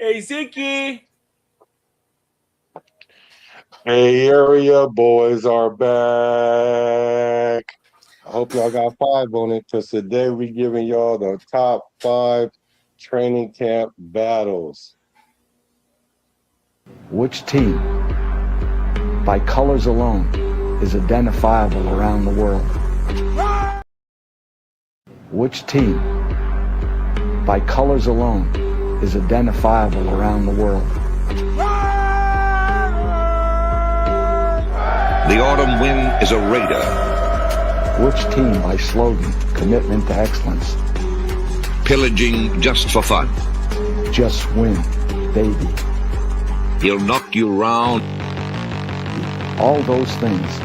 Hey, Ziki. Hey, area boys are back. I hope y'all got five on it because today we giving y'all the top five training camp battles. Which team, by colors alone, is identifiable around the world? Which team, by colors alone, is identifiable around the world? The autumn wind is a raider. Which team, by slogan, commitment to excellence, Pillaging just for fun. just win, baby? He'll knock you round, All those things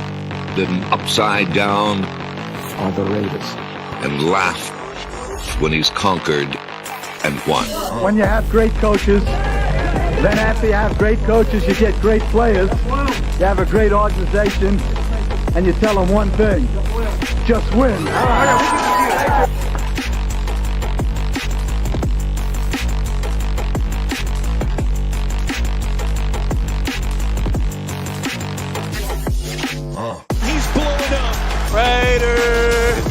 then upside down, are the Raiders. and laugh when he's conquered and won. When you have great coaches, then after you have great coaches, you get great players. You have a great organization, and you tell them one thing: just win. He's blowing up. Raiders.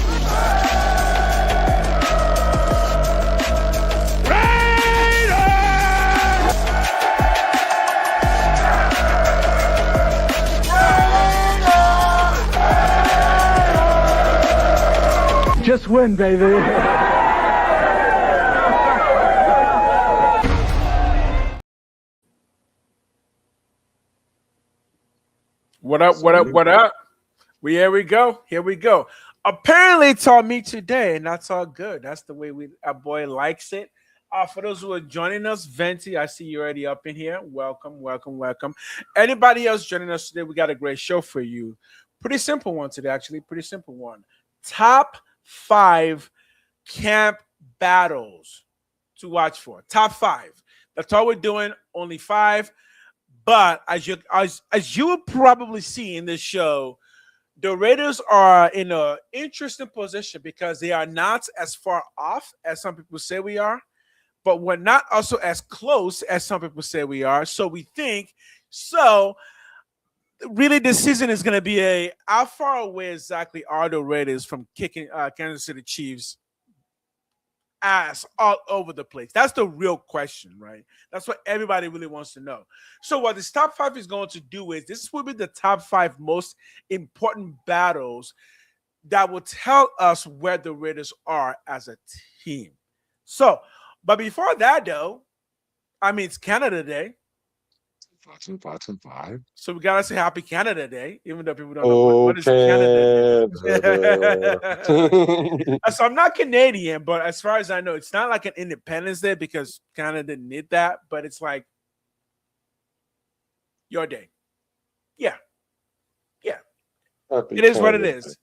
Just win, baby. What up? What up? What up? Here we go. Here we go. Apparently, it's all me today, and that's all good. That's the way our boy likes it. For those who are joining us, Venti, I see you already up in here. Welcome, welcome, welcome. Anybody else joining us today? We got a great show for you. Pretty simple one today, actually. Pretty simple one. Top 5 camp battles to watch for. Top 5. That's all we're doing. Only 5. But as you will probably see in this show, the Raiders are in an interesting position because they are not as far off as some people say we are, but we're not also as close as some people say we are. So we think so. Really, this season is going to be how far away exactly are the Raiders from kicking Kansas City Chiefs ass all over the place? That's the real question, right? That's what everybody really wants to know. So what this top 5 is going to do is this will be the top 5 most important battles that will tell us where the Raiders are as a team. So, but before that though, I mean, it's Canada Day. Five. So we gotta say Happy Canada Day, even though people don't know what is Canada Day. So I'm not Canadian, but as far as I know, it's not like an Independence Day because Canada didn't need that, but it's like your day. Yeah. Yeah. It is what it is.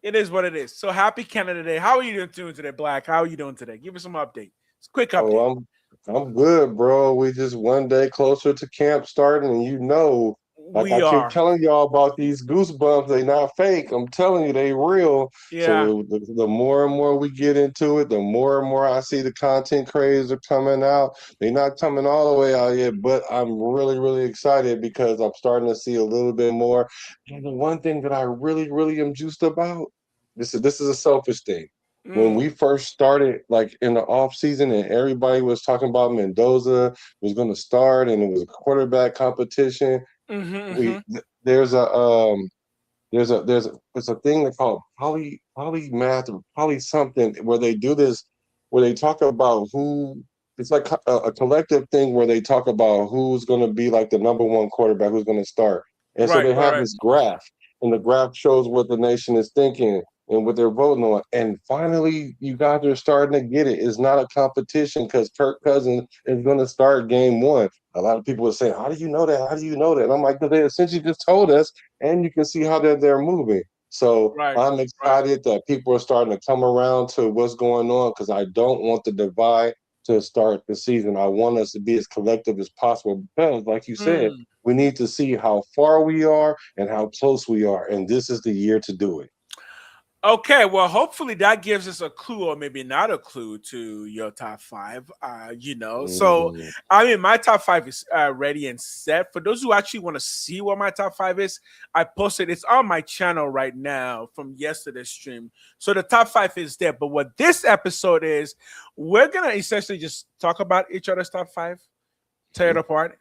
It is what it is. So happy Canada Day. How are you doing today, Black? How are you doing today? Give us some update. It's a quick update. I'm good, bro. We just one day closer to camp starting, and like I We keep are. telling y'all about these goosebumps, they not fake. I'm telling you, they real. Yeah. So the more and more we get into it, the more and more I see the content creators are coming out. They're not coming all the way out yet, but I'm really, really excited because I'm starting to see a little bit more. And the one thing that I really, really am juiced about, this is a selfish thing. When we first started, like in the off season, and everybody was talking about Mendoza was going to start, and it was a quarterback competition. Mm-hmm. There's a it's a thing they call polymath or poly something where they do this, where they talk about who. It's like a collective thing where they talk about who's going to be like the number one quarterback, who's going to start, and so Right, they have right. this graph, and the graph shows what the nation is thinking and what they're voting on. And finally, you guys are starting to get it. It's not a competition because Kirk Cousins is going to start game one. A lot of people are saying, "How do you know that? How do you know that?" And I'm like, "Because they essentially just told us, and you can see how they're moving." So Right, I'm right. excited that people are starting to come around to what's going on because I don't want the divide to start the season. I want us to be as collective as possible because, like you said, Mm. we need to see how far we are and how close we are, and this is the year to do it. Okay, well, hopefully that gives us a clue, or maybe not a clue, to your top five. So Mhm. I mean, my top five is ready and set. For those who actually want to see what my top five is, I posted it's on my channel right now from yesterday's stream. So the top five is there. But what this episode is, we're gonna essentially just talk about each other's top five, tear it apart.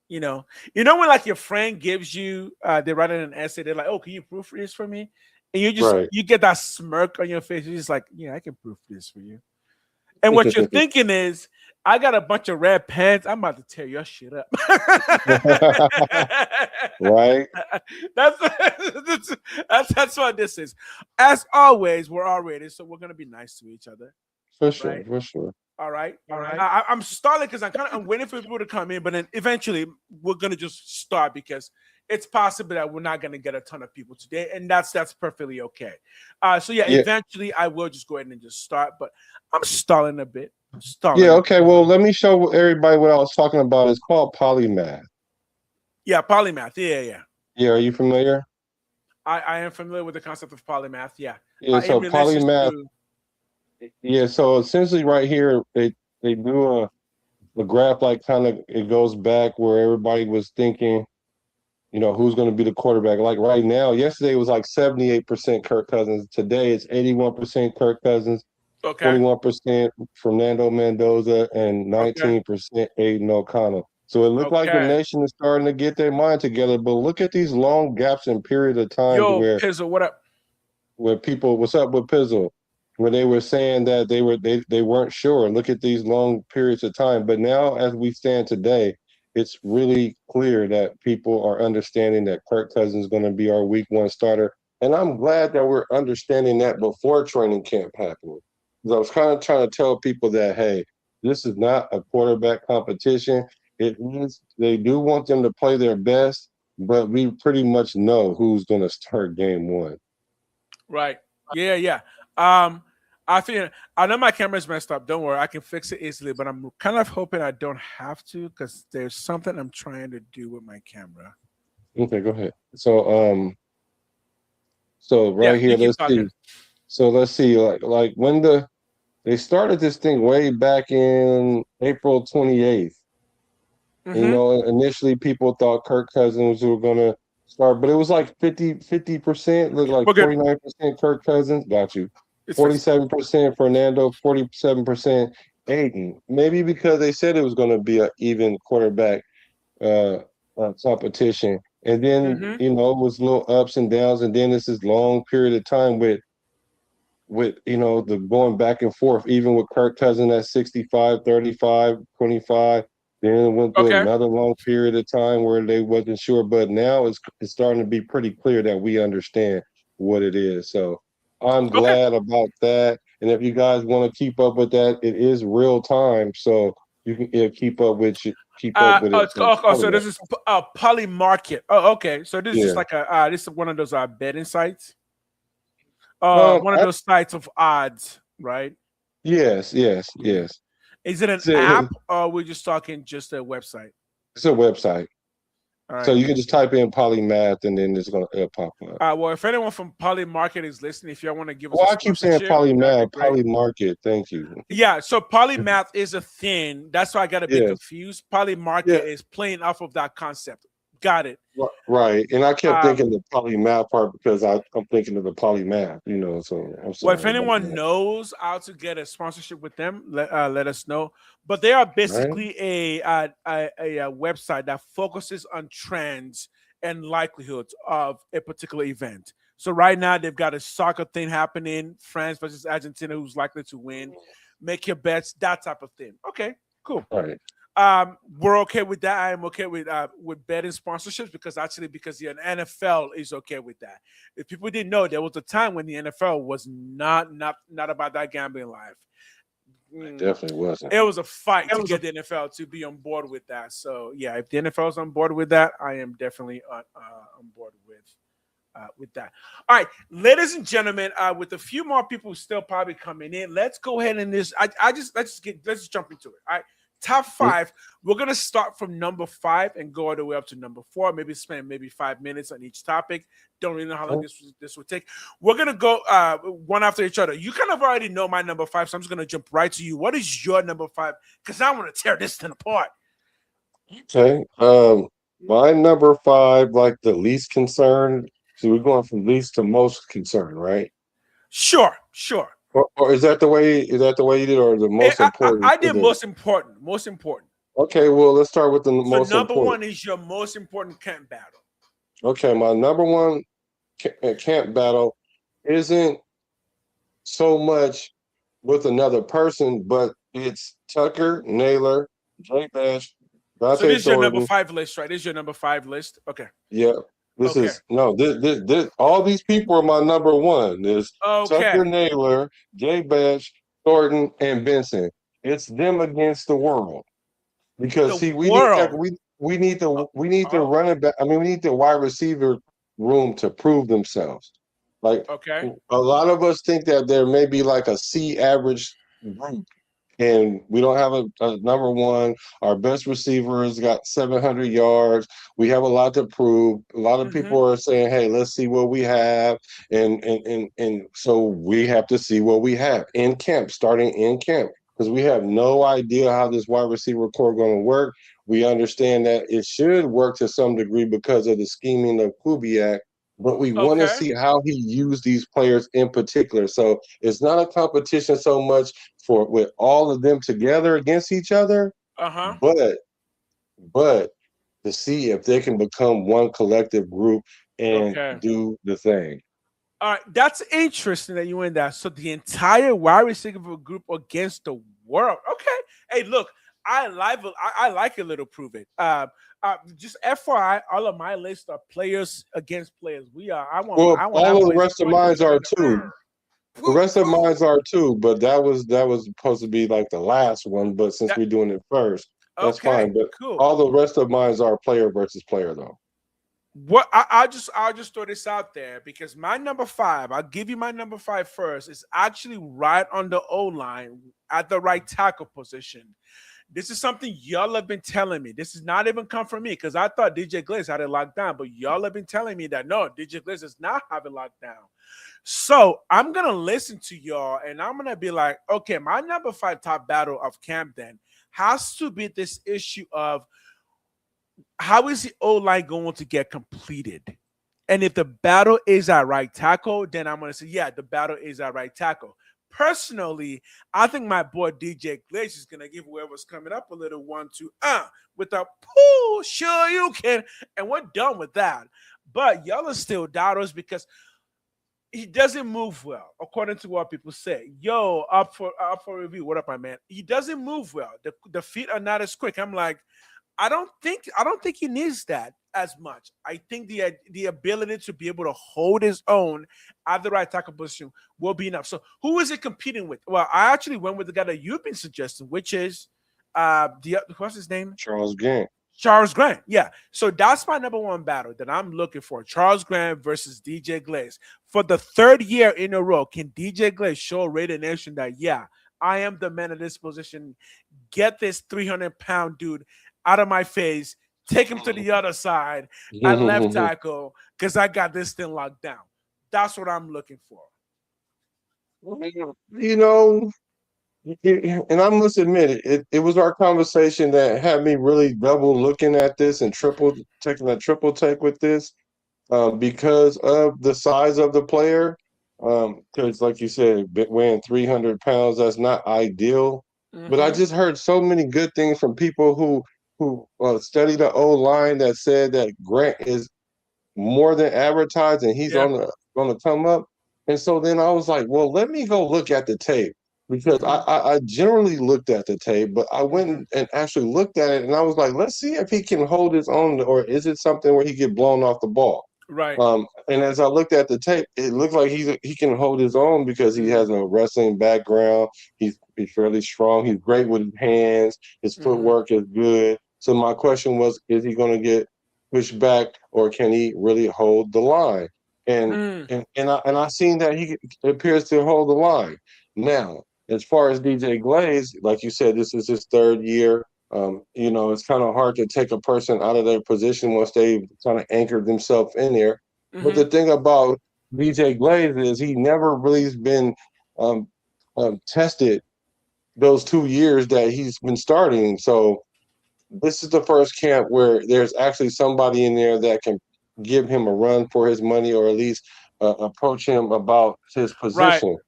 When like your friend gives you, they write in an essay, they're like, "Oh, can you proofread this for me?" And Right. you get that smirk on your face. You're just like, "Yeah, I can proof this for you." And what you're thinking is, "I got a bunch of red pens. I'm about to tear your shit up." Right. that's, that's what this is. As always, we're all rated, so we're gonna be nice to each other, For sure. right? For sure. All right. I'm stalling because I'm waiting for people to come in, but then eventually we're gonna just start because it's possible that we're not gonna get a ton of people today, and that's perfectly okay. So yeah, Yeah. eventually I will just go ahead and just start, but I'm stalling a bit. I'm Yeah. stalling. Okay. Well, let me show everybody what I was talking about. It's called polymath. Yeah, polymath. Yeah. Yeah. Are you familiar? I am familiar with the concept of polymath. Yeah. Yeah. In So relation polymath. to Yeah. So essentially, right here, they do a graph like kind of it goes back where everybody was thinking, who's going to be the quarterback. Like right now, yesterday it was like 78% Kirk Cousins. Today it's 81% Kirk Cousins, okay, 21% Fernando Mendoza, and okay, 19% Aiden O'Connell. So it looked like the okay. nation is starting to get their mind together. But look at these long gaps in period of times Yo, where Pizzle, what up? people, what's up with Pizzle? When they were saying that they weren't sure. Look at these long periods of time. But now, as we stand today, it's really clear that people are understanding that Kirk Cousins is going to be our week 1 starter. And I'm glad that we're understanding that before training camp happened. 'Cause I was kind of trying to tell people that, hey, this is not a quarterback competition. It is, they do want them to play their best, but we pretty much know who's going to start game 1. Right. Yeah. Um, I know my camera's messed up. Don't worry, I can fix it easily. But I'm kind of hoping I don't have to because there's something I'm trying to do with my camera. Okay, go ahead. So Yeah, right you here, keep let's see. talking. So let's see, like when they started this thing way back in April 28th. Mm-hmm. Initially people thought Kirk Cousins were gonna start, but it was like 50%, look like We're good. 49% Kirk Cousins, got you. It's fixed. 47% Fernando, 47% Aiden. Maybe because they said it was gonna be an even quarterback uh, competition. And then, Mm-hmm. it was little ups and downs. And then this long period of time with the going back and forth, even with Kirk Cousins at 65, 35, 25. Then went through Okay. another long period of time where they wasn't sure. But now it's starting to be pretty clear that we understand what it is. So I'm Okay. glad about that. And if you guys want to keep up with that, it is real time. So you can keep up with it. So So this is Poly Market. Oh, okay. So this is just yeah. like this is one of those betting sites. Um, One of I, those sites of odds, right? Yeah. yes. Is it an It's app or we're just talking just a website? a website. All So right. you can just type in polymath and then it'll pop up. Well, if anyone from Poly Market is listening, if y'all want to give us a Well, I keep saying sponsorship, that'd be polymath, great. polymarket. Thank you. Yeah, so polymath is a thing. That's why I got a bit Yes. confused. Polymarket Yeah. is playing off of that concept. Got it. Right. And I kept Um, thinking the polymath part because I'm thinking of the polymath, so I'm well, if sorry about anyone that. knows how to get a sponsorship with them, let us know. But they are Right? basically a website that focuses on trends and likelihoods of a particular event. So right now they've got a soccer thing happening, France versus Argentina, who's likely to win. Make your bets, that type of thing. Okay, cool. Right. We're okay with that. I am okay with betting sponsorships because the NFL is okay with that. If people didn't know, there was a time when the NFL was not about that gambling life. It definitely wasn't. It was a fight to get the NFL to be on board with that. So yeah, if the NFL is on board with that, I am definitely on board with that. All right, ladies and gentlemen, with a few more people still probably coming in, let's go ahead and let's just jump into it. All right. top 5. We're gonna start from number 5 and go all the way up to number 4. Maybe spend 5 minutes on each topic. Don't really know how long this will take. We're gonna go one after each other. You kind of already know my number 5, so I'm just gonna jump right to you. What is your number 5? Because I want to tear this thing apart. Okay. My number 5, like the least concerned. So we're going from least to most concerned, right? Sure. Or is that the way? Is that the way you did, or the most important? I did most important. Most important. Okay. Well, let's start with the So most number important. 1 is your most important camp battle. Okay, my number 1 camp battle isn't so much with another person, but it's Tucker, Naylor, Jay Bash, So Dante this is your number Thornton. 5 list, right? This is your number 5 list. Okay. Yeah, this Okay. is no. This all these people are my number 1. There's Okay. Tucker, Naylor, Jay Bash, Thornton, and Benson. It's them against the world. Because The see, world. we need the running back. I mean, we need the wide receiver room to prove themselves. Like Okay. a lot of us think that there may be like a C average group, and we don't have a number 1. Our best receiver has got 700 yards. We have a lot to prove. A lot of people are saying, "Hey, let's see what we have," and so we have to see what we have in camp, starting in camp, because we have no idea how this wide receiver core going to work. We understand that it should work to some degree because of the scheming of Kubiak, but we want to Okay. see how he used these players in particular. So it's not a competition so much for with all of them together against each other, but to see if they can become one collective group and Okay. do the thing. All right. That's interesting that you went that. So the entire wide receiver group against the world. Okay. Hey, look, I like a little prove it. Just FYI, all of my lists are players against players. Well, all of the rest of mine are too. The rest of mine are too, but that was supposed to be like the last one. But since we're doing it first, that's fine. But cool. all the rest of mine are player versus player, though. What I'll just throw this out there because my number 5, I'll give you my number 5 first. Is actually right on the O line at the right tackle position. This is something y'all have been telling me. This is not even come from me because I thought DJ Glaze had it locked down, but y'all have been telling me that no, DJ Glaze does not have it locked down. So I'm gonna listen to y'all and I'm gonna be like, okay, my number 5 top battle of camp then has to be this issue of how is the O-line going to get completed? And if the battle is at right tackle, then I'm going to say, yeah, the battle is at right tackle. Personally, I think my boy DJ Glaze is going to give whoever's coming up a little 1-2 with a pull, sure you can. And we're done with that. But y'all are still doubters because he doesn't move well, according to what people say. Yo, up for review. What up, my man? He doesn't move well. The feet are not as quick. I'm like, I don't think he needs that as much. I think the ability to be able to hold his own at the right tackle position will be enough. So who is it competing with? Well, I actually went with the guy that you've been suggesting, which is what's his name? Charles Grant. Charles Grant. Yeah. So that's my number 1 battle that I'm looking for. Charles Grant versus DJ Glaze. For the 3rd year in a row, can DJ Glaze show Raider Nation that, yeah, I am the man of this position. Get this 300-pound dude out of my face, take him to the other side at left tackle because I got this thing locked down. That's what I'm looking for. You know, and I must admit, it was our conversation that had me really double looking at this and taking a triple take with this because of the size of the player. Because, like you said, weighing 300 pounds, that's not ideal. But I just heard so many good things from people who study the O-line that said that Grant is more than advertised and he's on the come up. And so then I was like, well, let me go look at the tape because I generally looked at the tape, but I went and actually looked at it and I was like, let's see if he can hold his own or is it something where he get blown off the ball? Right. And as I looked at the tape, it looked like he can hold his own because he has a wrestling background. He's fairly strong. He's great with his hands. His footwork is good. So my question was, is he going to get pushed back or can he really hold the line? And I seen that he appears to hold the line. Now, as far as DJ Glaze, like you said, this is his third year. It's kind of hard to take a person out of their position once they kind of anchored themselves in there. But the thing about DJ Glaze is he never really has been um, tested those 2 years that he's been starting. So this is the first camp where there's actually somebody in there that can give him a run for his money, or at least approach him about his Right, position. right.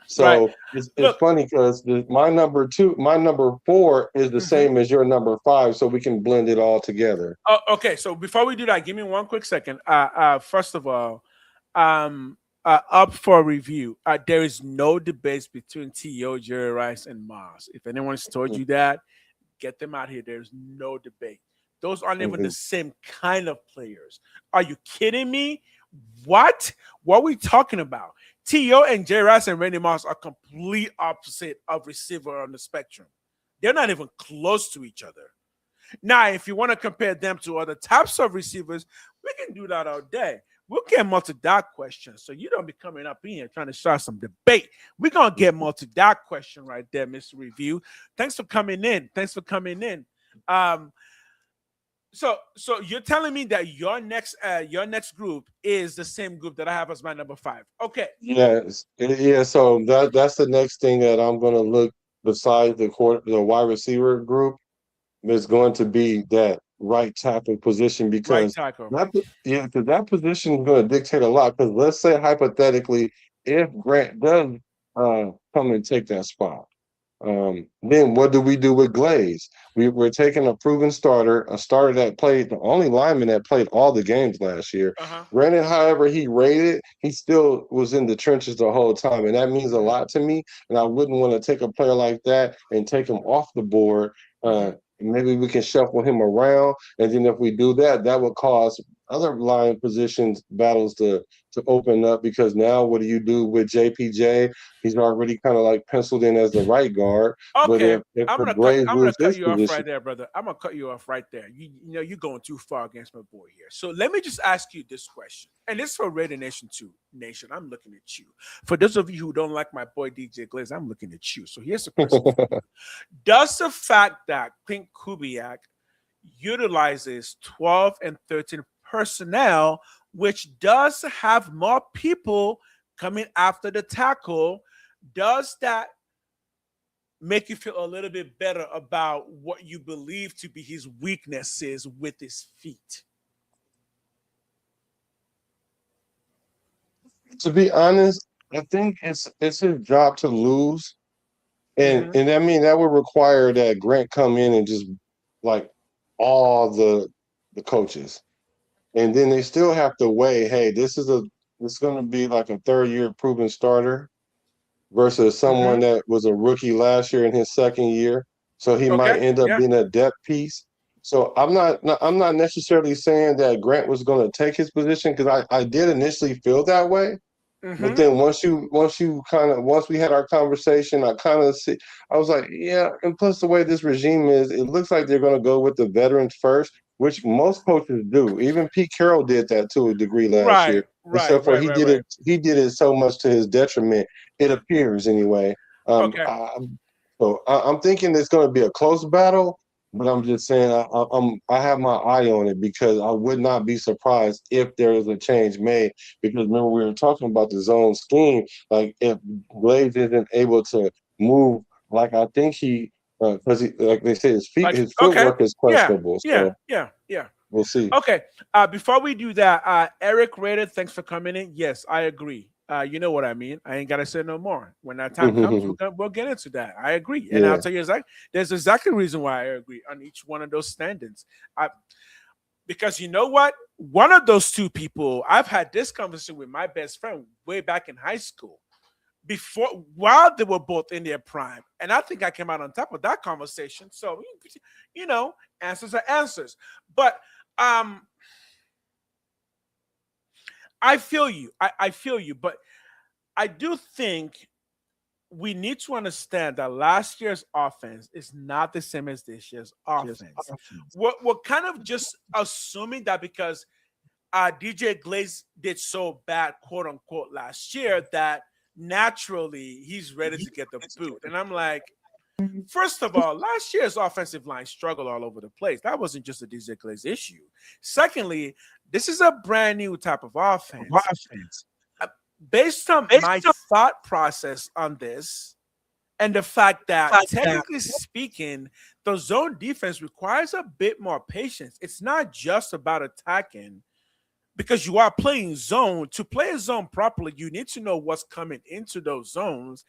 So it's Look, funny because my number 4 is the same as your number 5, so we can blend it all together. okay. So before we do that, give me one quick second. First of all, up for review. There is no debate between T.O., Jerry Rice, and Mars. If anyone's told you that, get them out here. There's no debate. Those aren't even the Mhm. same kind of players. Are you kidding me? What? What are we talking about? T.O. and Jerry Rice and Randy Moss are complete opposite of receiver on the spectrum. They're not even close to each other. Now, if you want to compare them to other types of receivers, we can do that all day. We'll get multi-dot questions. So you don't be coming up in here trying to start some debate. We're going to get multi-dot question right there, Mr. Review. Thanks for coming in. Thanks for coming in. So you're telling me that your next group is the same group that I have as my number 5. Okay. Yes, yeah. So that's the next thing that I'm going to look besides the wide receiver group is going to be that right tackle position, Right because tackle. because that position is going to dictate a lot. Because let's say hypothetically, if Grant does come and take that spot, then what do we do with Glaze? We're taking a proven starter, a starter that played, the only lineman that played all the games last year. Uh-huh. Granted, however he rated, he still was in the trenches the whole time, and that means a lot to me. And I wouldn't want to take a player like that and take him off the board. Maybe we can shuffle him around, and then if we do that, that would cause other line positions battles to open up, because now what do you do with JPJ? He's already kind of like penciled in as the right guard. But Okay, if I'm gonna cut. Graves I'm gonna lose cut his you off position, right there, brother. I'm gonna cut you off right there. You know you're going too far against my boy here. So let me just ask you this question, and this is for Raider Nation too. Nation, I'm looking at you. For those of you who don't like my boy DJ Glaze, I'm looking at you. So here's the question: for you. Does the fact that Clint Kubiak utilizes 12 and 13 personnel, which does have more people coming after the tackle, does that make you feel a little bit better about what you believe to be his weaknesses with his feet? to be honest, I think it's his job to lose. And I mean that would require that Grant come in and just like all the coaches. And then they still have to weigh, hey, this is going to be like a third year proven starter versus someone Mm-hmm. that was a rookie last year in his second year. So he might Okay. end up Yeah. being a depth piece. So I'm not necessarily saying that Grant was going to take his position, because I did initially feel that way. But Mm-hmm. then once we had our conversation, I was like, yeah. And plus the way this regime is, it looks like they're going to go with the veterans first, which most coaches do. Even Pete Carroll did that to a degree last Right. year, Right. except for Right. Right. Right. he did it so much to his detriment. It appears anyway. Um, Okay. I, I'm thinking it's going to be a close battle, but I'm just saying I have my eye on it, because I would not be surprised if there is a change made. Because remember, we were talking about the zone scheme. Like if Blaze isn't able to move, like I think because like they say, Like. his Okay. footwork is Yeah. questionable. Yeah. So Yeah. Yeah. we'll see. Okay. Before we do that, Eric Rated, thanks for coming in. Yes, I agree. You know what I mean. I ain't gotta say no more. When that time comes, we'll get into that. I agree, and I'll Yeah. tell you exactly. There's exactly a reason why I agree on each one of those standings. Because you know what, one of those two people, I've had this conversation with my best friend way back in high school, while they were both in their prime, and I think I came out on top of that conversation. So answers are answers, but I feel you. I feel you, but I do think we need to understand that last year's offense is not the same as this year's offense. We're kind of just assuming that because DJ Glaze did so bad, quote unquote, last year, that naturally he's ready to get the boot. And I'm like, first of all, last year's offensive line struggled all over the place. That wasn't just a DJ Glaze issue. Secondly, this is a brand new type of offense. Based on my thought process on this, and the fact that technically speaking, the zone defense requires a bit more patience. It's not just about attacking, because you are playing zone. To play a zone properly, you need to know what's coming into those zones.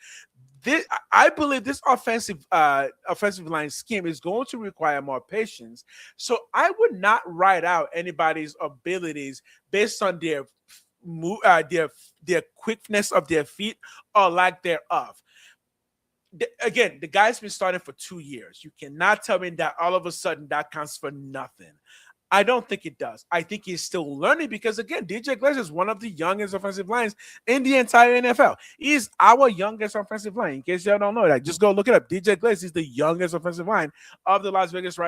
I believe this offensive line scheme is going to require more patience. So I would not write out anybody's abilities based on their quickness of their feet or lack thereof. Again, the guy's been starting for 2 years. You cannot tell me that all of a sudden that counts for nothing. I don't think it does. I think he's still learning because, again, DJ Glaze is one of the youngest offensive lines in the entire NFL. He's our youngest offensive line. In case y'all don't know that, just go look it up. DJ Glaze is the youngest offensive line of the Las Vegas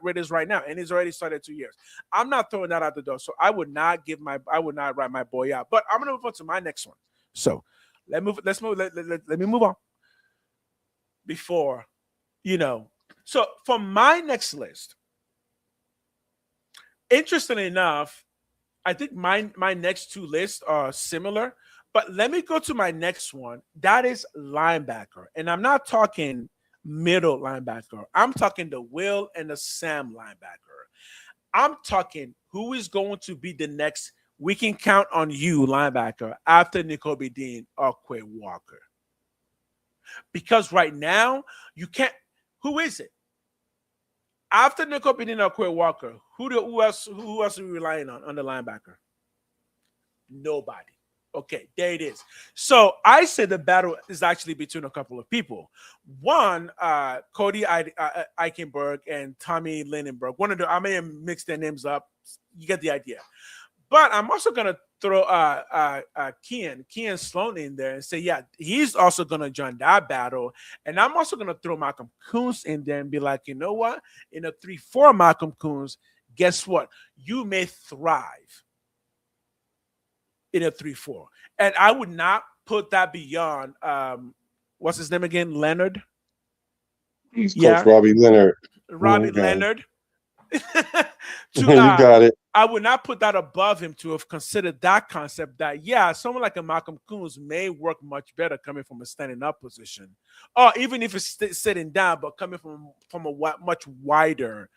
Raiders right now, and he's already started 2 years. I'm not throwing that out the door, so I would not write my boy out. But I'm gonna move on to my next one. So let me move on before So for my next list. Interestingly enough, I think my next two lists are similar, but let me go to my next one. That is linebacker. And I'm not talking middle linebacker. I'm talking the Will and the Sam linebacker. I'm talking who is going to be the next we can count on you linebacker after Nakobe Dean or Quay Walker. Because right now, you can't. Who is it? After Nakobe Dean or Quay Walker, who else are we relying on the linebacker? Nobody. Okay, there it is. So I say the battle is actually between a couple of people. One, Cody Eichenberg and Tommy Lindenberg. I may have mixed their names up. You get the idea. But I'm also going to throw Kean Sloan in there and say, yeah, he's also going to join that battle. And I'm also going to throw Malcolm Koonce in there and be like, you know what? In a 3-4 Malcolm Koonce, guess what? You may thrive in a 3-4. And I would not put that beyond, what's his name again? Leonard? Coach Robbie Leonard. Robbie Leonard. You got it. I would not put that above him to have considered that concept that, yeah, someone like a Malcolm Koonce may work much better coming from a standing up position, or even if it's sitting down, but coming from a much wider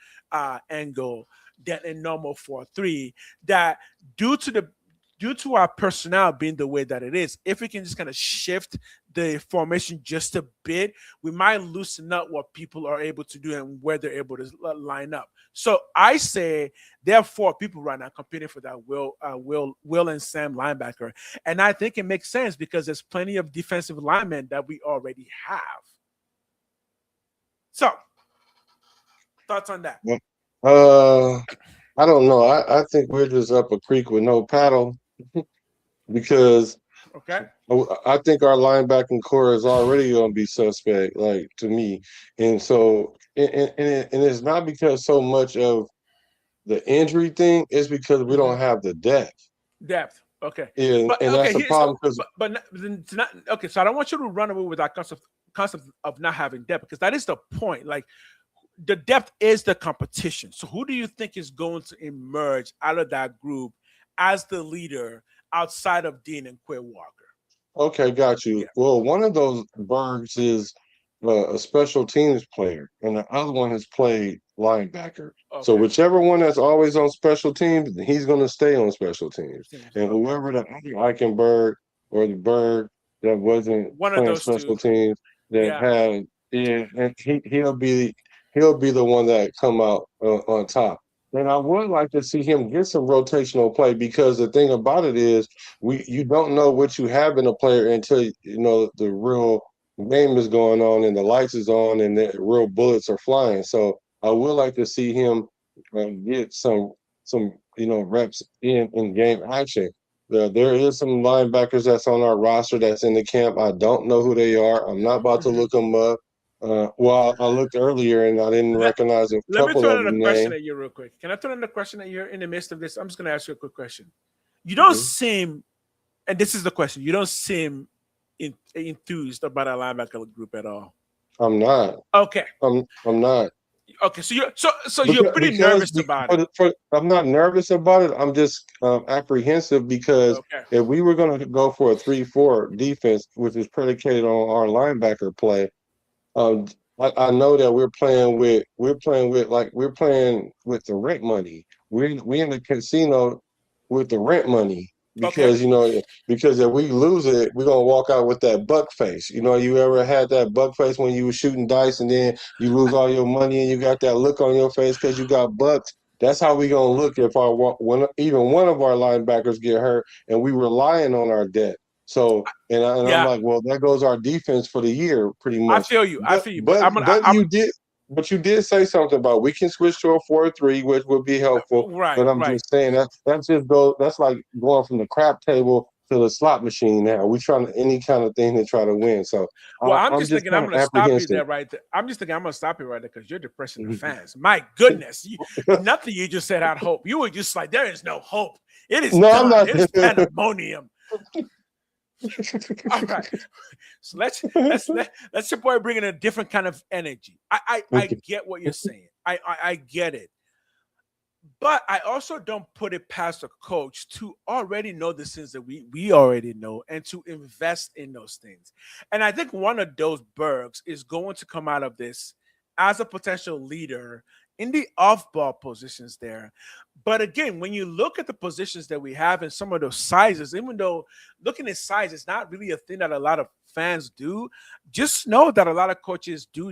angle than a normal 4-3. That due to our personnel being the way that it is, if we can just kind of shift the formation just a bit, we might loosen up what people are able to do and where they're able to line up. So I say there are 4 people right now competing for that Will and Sam linebacker. And I think it makes sense because there's plenty of defensive linemen that we already have. So, thoughts on that? I don't know. I think we're just up a creek with no paddle. Because I think our linebacking core is already going to be suspect, like, to me. And so, and it's not because so much of the injury thing, it's because we don't have the depth. Okay. And that's the problem. Okay, so I don't want you to run away with that concept of not having depth, because that is the point. Like, the depth is the competition. So who do you think is going to emerge out of that group as the leader outside of Dean and Quay Walker? Okay, got you. Yeah. Well, one of those Bergs is a special teams player, and the other one has played linebacker. Okay. So whichever one that's always on special teams, he's going to stay on special teams. And whoever the other Eichenberg or the Berg that wasn't playing special teams that had, and he'll be the one that come out on top. And I would like to see him get some rotational play, because the thing about it is you don't know what you have in a player until the real game is going on and the lights is on and the real bullets are flying. So I would like to see him get some reps in game action. There is some linebackers that's on our roster that's in the camp. I don't know who they are. I'm not about to look them up. Well, I looked earlier and I didn't recognize a couple of them. Let me throw in a question at you real quick. Can I throw in a question at you in the midst of this? I'm just going to ask you a quick question. You don't seem, and this is the question, you don't seem enthused about our linebacker group at all. I'm not. Okay. I'm not. Okay. So you're pretty nervous about it. I'm not nervous about it. I'm just apprehensive because Okay. if we were going to go for a 3-4 defense, which is predicated on our linebacker play, um, I know that we're playing with the rent money. We in the casino with the rent money Okay. because if we lose it, we're gonna walk out with that buck face. You ever had that buck face when you were shooting dice and then you lose all your money and you got that look on your face because you got bucked. That's how we gonna look if even one of our linebackers get hurt and we relying on our debt. So I'm Yeah, like, well, there goes our defense for the year, pretty I much. feel you. I But feel you. But but but you did say something about we can switch to a 4-3, which would be helpful. right, But I'm right. just saying that's like going from the crap table to the slot machine now. We trying any kind of thing to try to win. So Well, I'm I'm just just thinking I'm kind going of to stop you apprehensive. there right there. I'm just thinking I'm going to stop you right there because you're depressing the fans. My goodness. Nothing you just said had hope. You were just like, there is no hope. It is No, I'm done. not. It is pandemonium. All right. So let's your boy bring in a different kind of energy. I get what you're saying. I get it. But I also don't put it past a coach to already know the things that we already know and to invest in those things. And I think one of those Bergs is going to come out of this as a potential leader in the off-ball positions there. But again, when you look at the positions that we have in some of those sizes, even though looking at size is not really a thing that a lot of fans do, just know that a lot of coaches do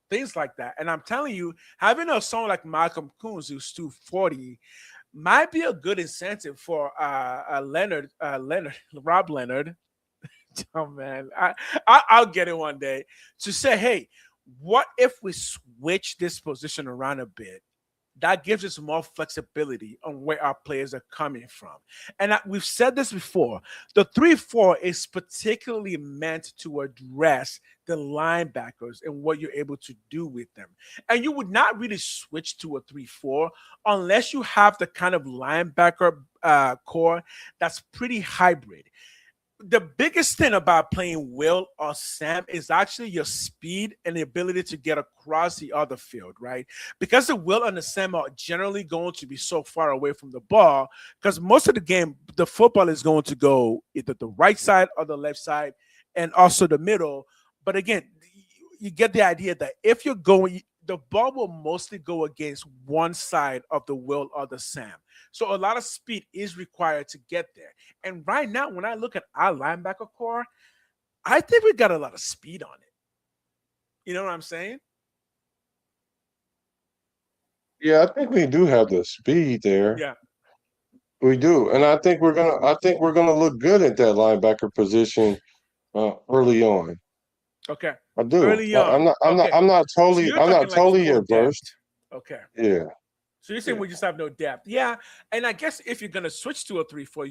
things like that. And I'm telling you, having a someone like Malcolm Coons who's 240 might be a good incentive for Rob Leonard. Oh man, I'll get it one day to say, hey, what if we switch this position around a bit? That gives us more flexibility on where our players are coming from. And we've said this before. The 3-4 is particularly meant to address the linebackers and what you're able to do with them. And you would not really switch to a 3-4 unless you have the kind of linebacker core that's pretty hybrid. The biggest thing about playing Will or Sam is actually your speed and the ability to get across the other field, right? Because the Will and the Sam are generally going to be so far away from the ball, because most of the game, the football is going to go either the right side or the left side and also the middle. But again, you get the idea that if you're going, the ball will mostly go against one side of the Will or the Sam. So a lot of speed is required to get there. And right now, when I look at our linebacker core, I think we got a lot of speed on it. You know what I'm saying? Yeah, I think we do have the speed there. Yeah. We do, and I think we're gonna look good at that linebacker position early on. Okay. I do. Early on. Okay. I'm not So you're talking like totally no adverse. depth. Okay. Yeah. So you're saying we just have no depth. Yeah. And I guess if you're gonna switch to a 3-4,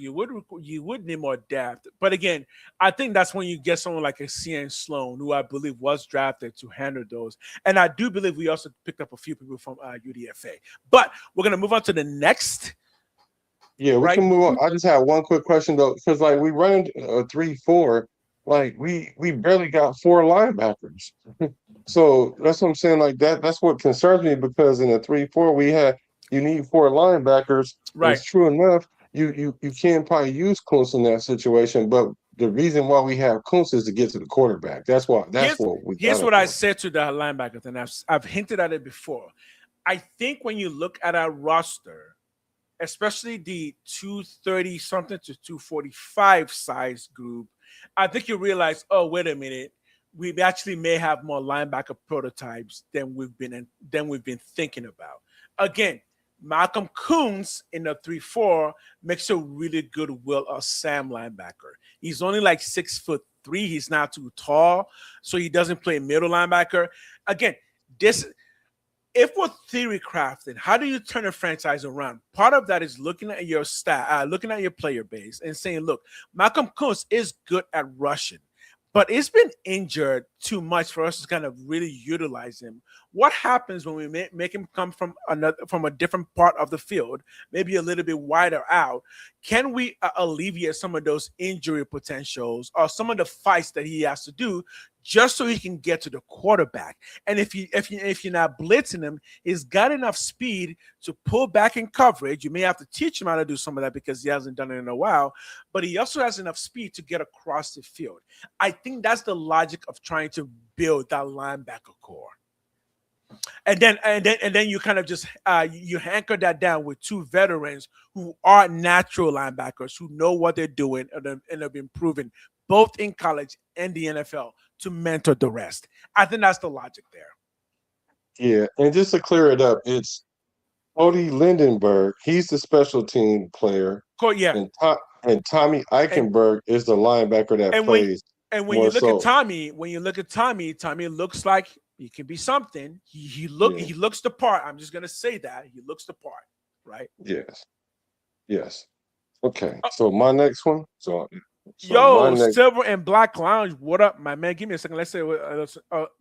you would need more depth. But again, I think that's when you get someone like a CN Sloan, who I believe was drafted to handle those. And I do believe we also picked up a few people from UDFA. But we're gonna move on to the next. Yeah, we can move on. I just have one quick question though, because like we run a 3-4, like we barely got 4 linebackers. So that's what I'm saying. Like that's what concerns me, because in a 3-4 you need 4 linebackers. Right. It's true enough. You can probably use Kuntz in that situation, but the reason why we have Kuntz is to get to the quarterback. Here's what I said to the linebackers, and I've hinted at it before. I think when you look at our roster, especially the 230 something to 245 size group, I think you realize, oh, wait a minute, we actually may have more linebacker prototypes than we've been thinking about. Again, Malcolm Coons in the 3-4 makes a really good Will or Sam linebacker. He's only like 6'3". He's not too tall, so he doesn't play middle linebacker. Again, if we're theory crafting, how do you turn a franchise around? Part of that is looking at your looking at your player base and saying, look, Malcolm Coons is good at rushing, but it's been injured too much for us to kind of really utilize him. What happens when we make him come from a different part of the field, maybe a little bit wider out? Can we alleviate some of those injury potentials or some of the fights that he has to do just so he can get to the quarterback? And if you're not blitzing him, he's got enough speed to pull back in coverage. You may have to teach him how to do some of that because he hasn't done it in a while, but he also has enough speed to get across the field. I think that's the logic of trying to build that linebacker core. And then you kind of just you anchor that down with two veterans who are natural linebackers who know what they're doing and have been proven both in college and the NFL to mentor the rest. I think that's the logic there. Yeah, and just to clear it up, it's Cody Lindenberg. He's the special team player, Cool, yeah. and Tommy And Eichenberg is the linebacker that and plays when you more look at so. Tommy, Tommy looks like he can be something. He Yeah. looks the part. I'm just gonna say that he looks the part, right? Yes. Yes. Okay. Uh, So my next one. So my Yo, next. Silver and Black Lounge, what up, my man? Give me a second. Let's say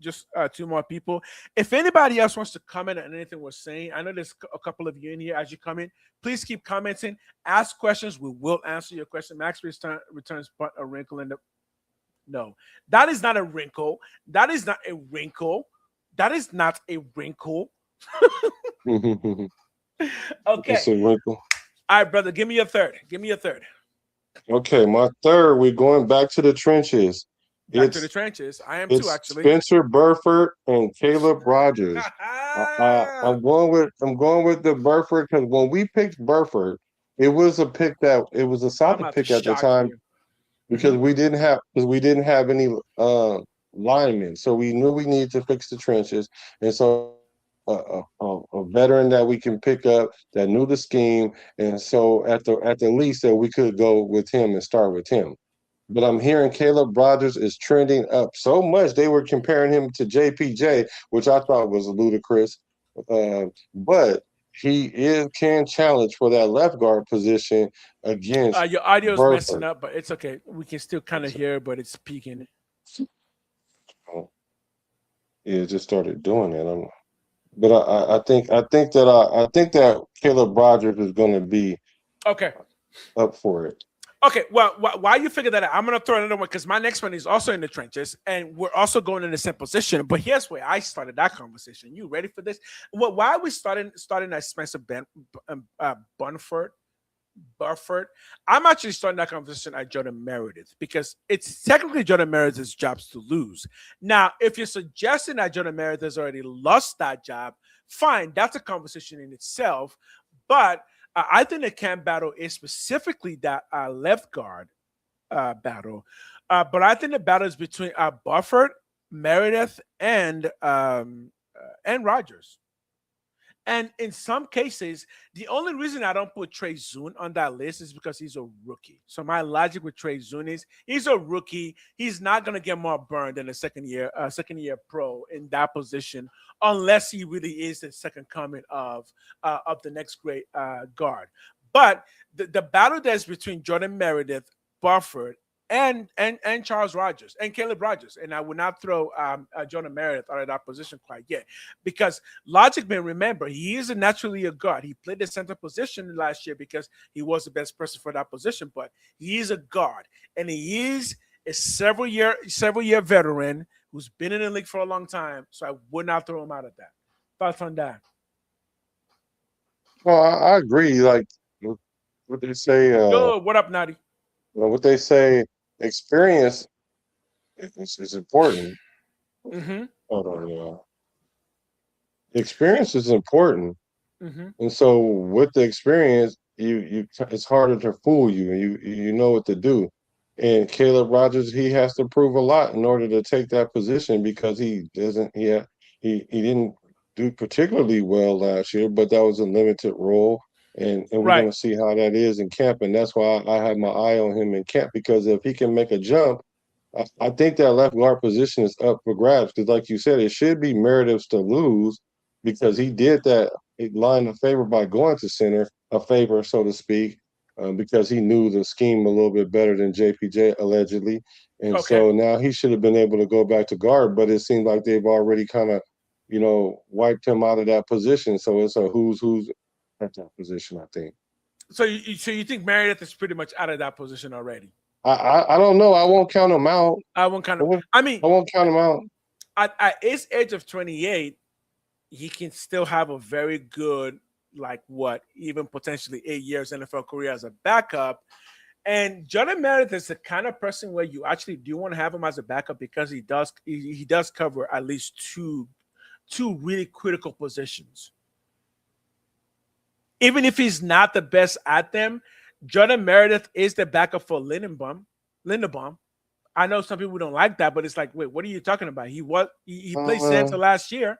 just two more people. If anybody else wants to comment on anything we're saying, I know there's a couple of you in here. As you come in, please keep commenting. Ask questions. We will answer your question. Max returns but a wrinkle in the. No, that is not a wrinkle. That is not a wrinkle. That is not a wrinkle. It's Okay. a wrinkle. All right, brother. Give me your third. Give me your third. Okay, my third. We're going back to the trenches. Back to the It's trenches. I am too, it's actually. Spencer Burford and Caleb Rogers. I'm going with the Burford because when we picked Burford, it was a pick that it was a I'm solid about to pick at the shock time you. because Mhm. we didn't have any linemen, so we knew we needed to fix the trenches, and so a veteran that we can pick up that knew the scheme, and so at the least that we could go with him and start with him. But I'm hearing Caleb Rogers is trending up so much they were comparing him to JPJ, which I thought was ludicrous. But can challenge for that left guard position against Your audio is messing Burford. up, but it's okay. We can still kind of hear, but it's peaking. Yeah, it just started doing it. But I think that Caleb Rogers is going to be Okay. up for it. Okay. Well, while you figure that out, I'm gonna throw another one because my next one is also in the trenches, and we're also going in the same position. But here's where I started that conversation. You ready for this? Well, why are we starting at Spencer Bunford? Burford. I'm actually starting that conversation at Jordan Meredith because it's technically Jordan Meredith's jobs to lose. Now, if you're suggesting that Jordan Meredith has already lost that job, fine, that's a conversation in itself. But I think the camp battle is specifically that left guard battle. But I think the battle is between Bufford, Meredith, and Rogers. And in some cases, the only reason I don't put Trey Zune on that list is because he's a rookie. So my logic with Trey Zune is he's a rookie. He's not going to get more burned than a second year pro in that position, unless he really is the second coming of the next great guard. But the battle that's between Jordan Meredith, Bufford, and Charles Rogers and Caleb Rogers, and I would not throw Jordan Meredith out of that position quite yet, because Logic Man, remember, he is naturally a guard. He played the center position last year because he was the best person for that position, but he is a guard, and he is a several year veteran who's been in the league for a long time. So I would not throw him out of that. Thoughts on that? Well, I agree. Like what they say, Yo, what up, Natty? what they say, experience is important. Mm-hmm. Hold on, y'all. Experience is important, Mm-hmm. and so with the experience, it's harder to fool you, and you know what to do. And Caleb Rogers, he has to prove a lot in order to take that position because he doesn't. He didn't do particularly well last year, but that was a limited role, and we're Right. gonna see how that is in camp, and that's why I have my eye on him in camp because if he can make a jump. I think that left guard position is up for grabs because, like you said, it should be Meredith's to lose because he did that line a favor by going to center, a favor, so to speak. because he knew the scheme a little bit better than JPJ allegedly, and Okay. so now he should have been able to go back to guard. But it seems like they've already kind of, wiped him out of that position. So it's a who's at that position, I think. So you think Meredith is pretty much out of that position already? I don't know. I won't count him out. I won't kind I of. won't, I mean, I won't count him out. at his age of 28, he can still have a very good, like what, even potentially 8 years NFL career as a backup. And Jordan Meredith is the kind of person where you actually do want to have him as a backup because he does cover at least two really critical positions. Even if he's not the best at them, Jordan Meredith is the backup for Lindenbaum. Lindenbaum. I know some people don't like that, but it's like, wait, what are you talking about? He played Uh, center last year,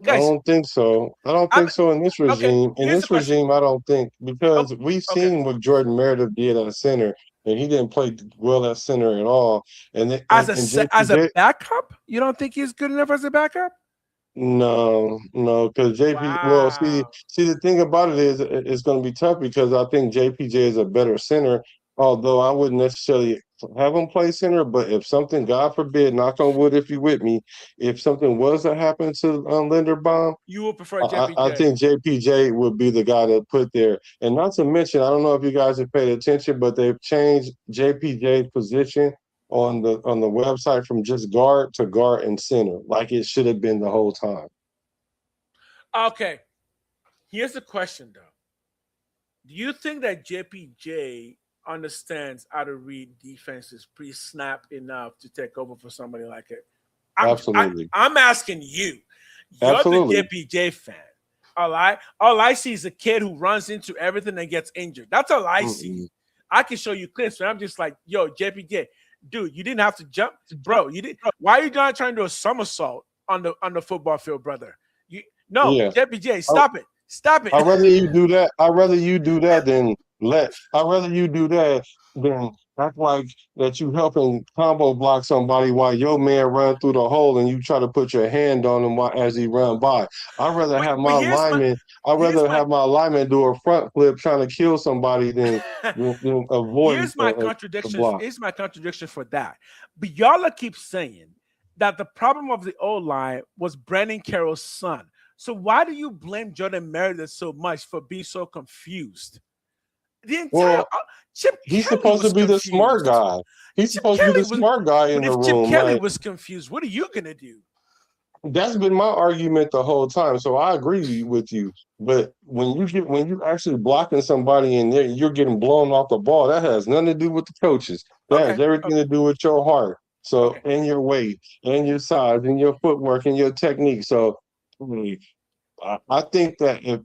I guys. don't think so. I don't I'm think so in this okay. regime. In Here's the this question. regime, I don't think Okay, because we've okay. seen what Jordan Meredith did at center, and he didn't play well at center at all. And As a JPJ, backup, you don't think he's good enough as a backup? no, because JP. Well, see, Wow. the thing about it is, it's going to be tough because I think JPJ is a better center. Although I wouldn't necessarily have him play center, but if something, God forbid, knock on wood, if you with me, if something was to happen to Linderbaum. You would prefer I JPJ. think JPJ would be the guy to put there. And not to mention, I don't know if you guys have paid attention, but they've changed JPJ's position on the website from just guard to guard and center, like it should have been the whole time. Okay. Here's the question though. Do you think that JPJ understands how to read defenses pre-snap enough to take over for somebody like it? Absolutely. I'm asking you. You're the Absolutely. JPJ fan. All right. All I see is a kid who runs into everything and gets injured. That's all I see. I can show you clips, and I'm just like, yo, JPJ, dude, you didn't have to jump, bro. You did. Why are you not trying to do a somersault on the football field, brother? No, Yeah. JPJ, stop it. Stop it. I'd rather you do that. I'd rather you do that than I'd rather you do that than act like that you helping combo block somebody while your man run through the hole and you try to put your hand on him as he run by. I'd rather have But my lineman. I'd here's rather my have my lineman do a front flip trying to kill somebody than avoid here's my the contradiction. block. Here's my contradiction for that. But y'all keep saying that the problem of the O line was Brandon Carroll's son. So why do you blame Jordan Meredith so much for being so confused? The entire Well, Chip he's Kelly supposed to was be the smart confused. guy. He's Chip supposed to be Kelly the was, smart guy in but the if Chip room. Kelly Like, was confused, what are you gonna do? that's been my argument the whole time. So I agree with you. But when you actually blocking somebody in there, you're getting blown off the ball. That has nothing to do with the coaches. That has Okay, everything to do with your heart. So okay. and your weight and your size and your footwork and your technique. So I think that if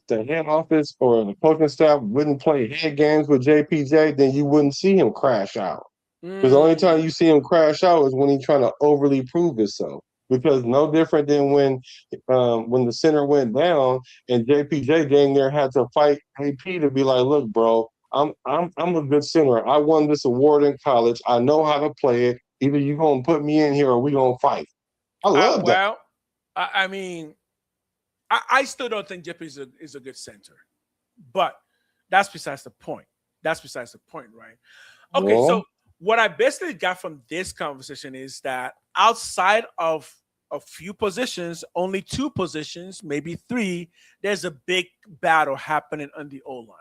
the head office or the coaching staff wouldn't play head games with JPJ, then you wouldn't see him crash out. Because the only time you Mm, see him crash out is when he's trying to overly prove himself. Because no different than when the center went down and JPJ game there had to fight AP to be like, look, bro, I'm a good center. I won this award in college. I know how to play it. Either you gonna put me in here or we gonna fight. I love that. well, I mean, I still don't think Jeff is a good center, but that's besides the point. That's besides the point, right? Okay, Well, so what I basically got from this conversation is that outside of a few positions, only two positions, maybe three, there's a big battle happening on the O line.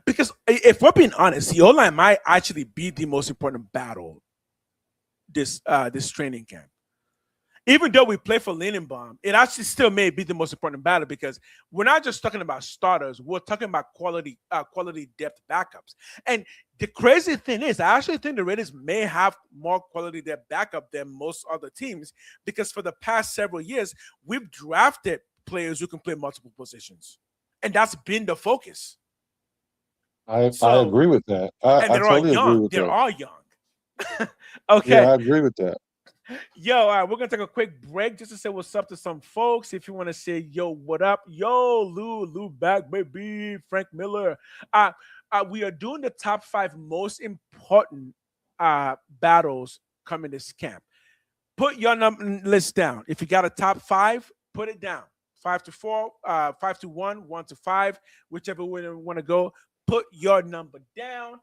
Because if we're being honest, the O line might actually be the most important battle this training camp. Even though we play for Lindenbaum, it actually still may be the most important battle because we're not just talking about starters; we're talking about quality depth backups. And the crazy thing is, I actually think the Raiders may have more quality depth backup than most other teams because for the past several years, we've drafted players who can play multiple positions, and that's been the focus. I So, agree with that. and I they're all totally agree young. with They're that. all young. Yeah, Okay. I agree with that. Yo, all right, we're gonna take a quick break just to say what's up to some folks. If you want to say yo, what up? Yo, Lou back, baby. Frank Miller. We are doing the top 5 most important battles coming this camp. Put your list down. If you got a top 5, put it down. 5-4, 5-1, 1-5, whichever way you want to go. Put your number down.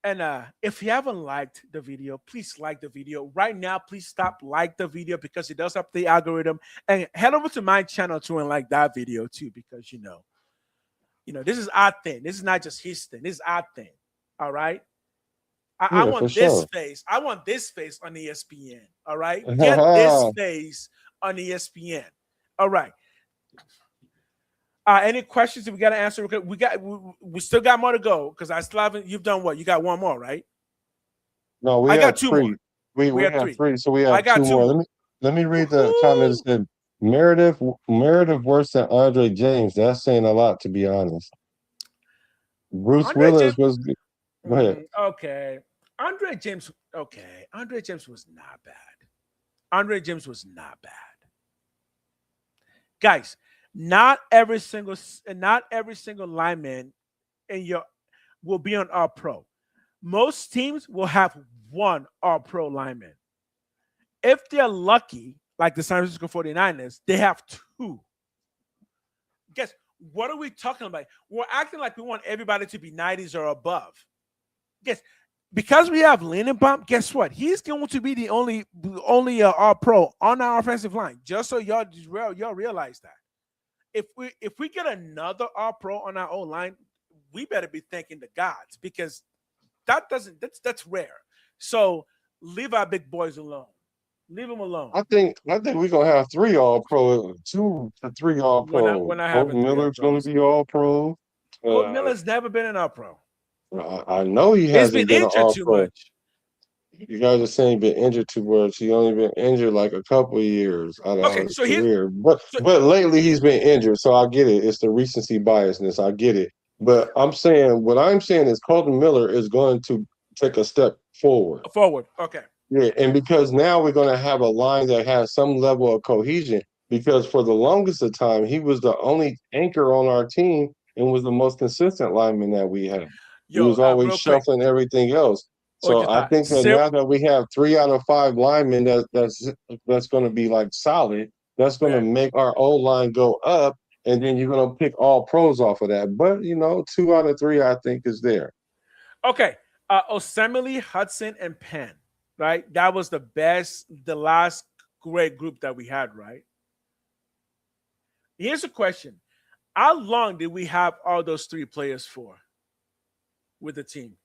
And if you haven't liked the video, please like the video right now. Please stop like the video because it does up the algorithm. And head over to my channel too and like that video too, because this is our thing. This is not just his thing. This is our thing. All right. I Yeah, for want this sure. face. I want this face on ESPN. All right. Get this face on ESPN. All right. Any questions that we got to answer? We still got more to go because I still haven't. You've done what? You got one more, right? No, we I have got two three. more. We have have 3. so we I have got two two more. more. Let me read the comment. It said Meredith worse than Andre James. That's saying a lot, to be honest. Bruce Andre Willis James. was good. Go ahead. Okay. Andre James. Okay. Andre James was not bad. Andre James was not bad. Guys, not every single lineman in your will be on All Pro. Most teams will have one All Pro lineman. If they're lucky, like the San Francisco 49ers, they have 2. Guess what are we talking about? We're acting like we want everybody to be 90s or above. Guess because we have Lindenbaum, guess what? He's going to be the only All Pro on our offensive line. Just so y'all realize that. If we get another All Pro on our own line, we better be thanking the gods because that's rare. So leave our big boys alone. Leave them alone. I think we're gonna have 3 All Pro, 2 to 3 All Pro. We're not having Colton 3 All Miller's gonna Pros. be All Pro. Colt Miller's never been an All Pro. I know he He's hasn't been been an injured All too Pro. much. You guys are saying been injured too much. He only been injured like a couple of years out of his career. But lately he's been injured, so I get it. It's the recency biasness. I get it. But what I'm saying is Colton Miller is going to take a step forward. Okay. Yeah, and because now we're going to have a line that has some level of cohesion. Because for the longest of time, he was the only anchor on our team and was the most consistent lineman that we had. He was always real quick. shuffling everything else. So I think that now that we have 3 out of 5 linemen that's going to be like solid, that's going to make our old line go up, and then you're going to pick all pros off of that. But 2 out of 3, I think, is there. Okay, Osemele, Hudson, and Penn. Right, that was the last great group that we had. Right. Here's a question: how long did we have all those 3 players for with the team?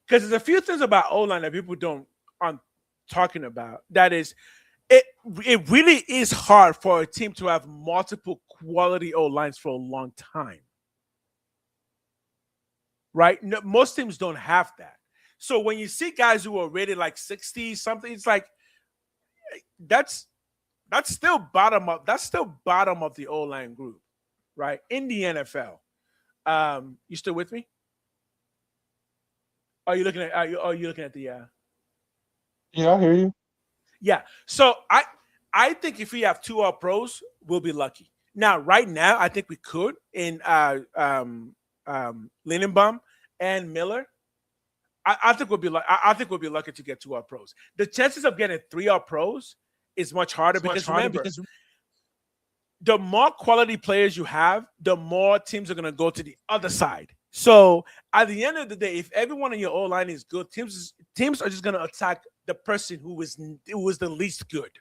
Because there's a few things about O-line that people aren't talking about. That is, it really is hard for a team to have multiple quality O-lines for a long time. Right? No, most teams don't have that. So when you see guys who are rated like 60 something, it's like that's still bottom of the O-line group, right? In the NFL. You still with me? Are you looking at the Yeah, I hear you. Yeah. So I think if we have 2 All Pros, we'll be lucky. Now, right now, I think we could in Lindenbaum and Miller. I think we'll be lucky to get 2 All Pros. The chances of getting 3 All Pros is much harder because remember, the more quality players you have, the more teams are going to go to the other side. So at the end of the day, if everyone in your O-line is good, teams are just going to attack the person who was the least good.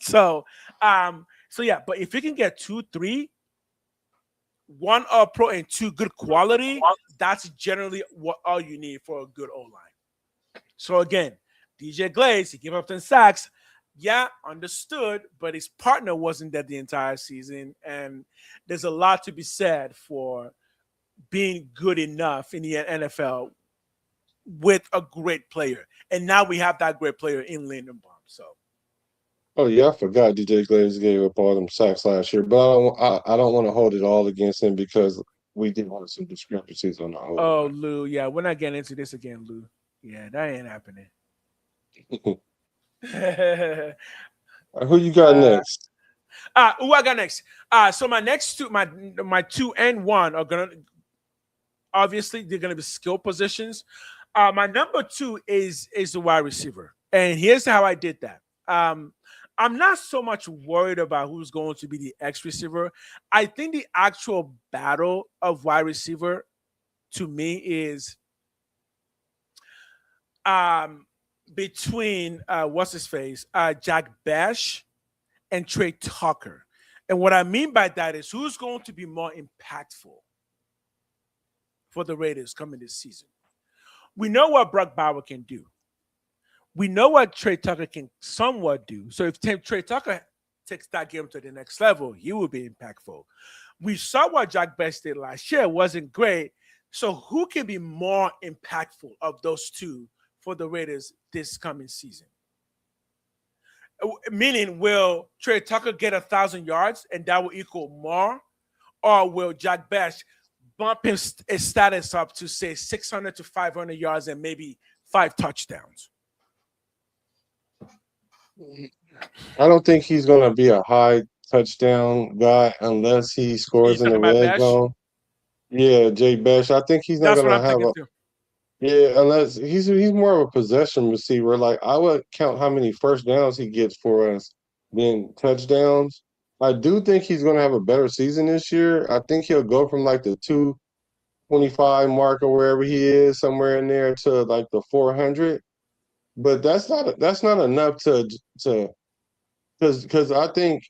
So yeah, but if you can get 2, 3, 1 All Pro and 2 good quality, that's generally all you need for a good O-line. So again, DJ Glaze, he gave up 10 sacks. Yeah, understood, but his partner wasn't there the entire season, and there's a lot to be said for being good enough in the NFL with a great player. And now we have that great player in Lindenbaum. So. Oh yeah, I forgot DJ Glaze gave up all them sacks last year, but I don't want to hold it all against him because we did have some discrepancies on the whole. Oh, Lou, yeah, we're not getting into this again, Lou. Yeah, that ain't happening. Who you got next? Who I got next? So my next 2, my 2 and 1 are gonna obviously they're gonna be skill positions. My number 2 is the wide receiver, and here's how I did that. I'm not so much worried about who's going to be the X receiver. I think the actual battle of wide receiver to me is between what's his face, Jack Bash and Trey Tucker. And what I mean by that is who's going to be more impactful for the Raiders coming this season. We know what Brock Bauer can do. We know what Trey Tucker can somewhat do. So if Trey Tucker takes that game to the next level, he will be impactful. We saw what Jack Best did last year. It wasn't great. So who can be more impactful of those two for the Raiders this coming season? Meaning, will Trey Tucker get 1,000 yards and that will equal more? Or will Jack Best bump his status up to, say, 600 to 500 yards and maybe 5 touchdowns? I don't think he's going to be a high touchdown guy unless he scores in the red zone. Yeah, Jay Bash. I think he's not going to have a. Too. Yeah, unless he's more of a possession receiver. Like, I would count how many first downs he gets for us than touchdowns. I do think he's going to have a better season this year. I think he'll go from like the 225 mark or wherever he is, somewhere in there, to like the 400. But that's not enough to because I think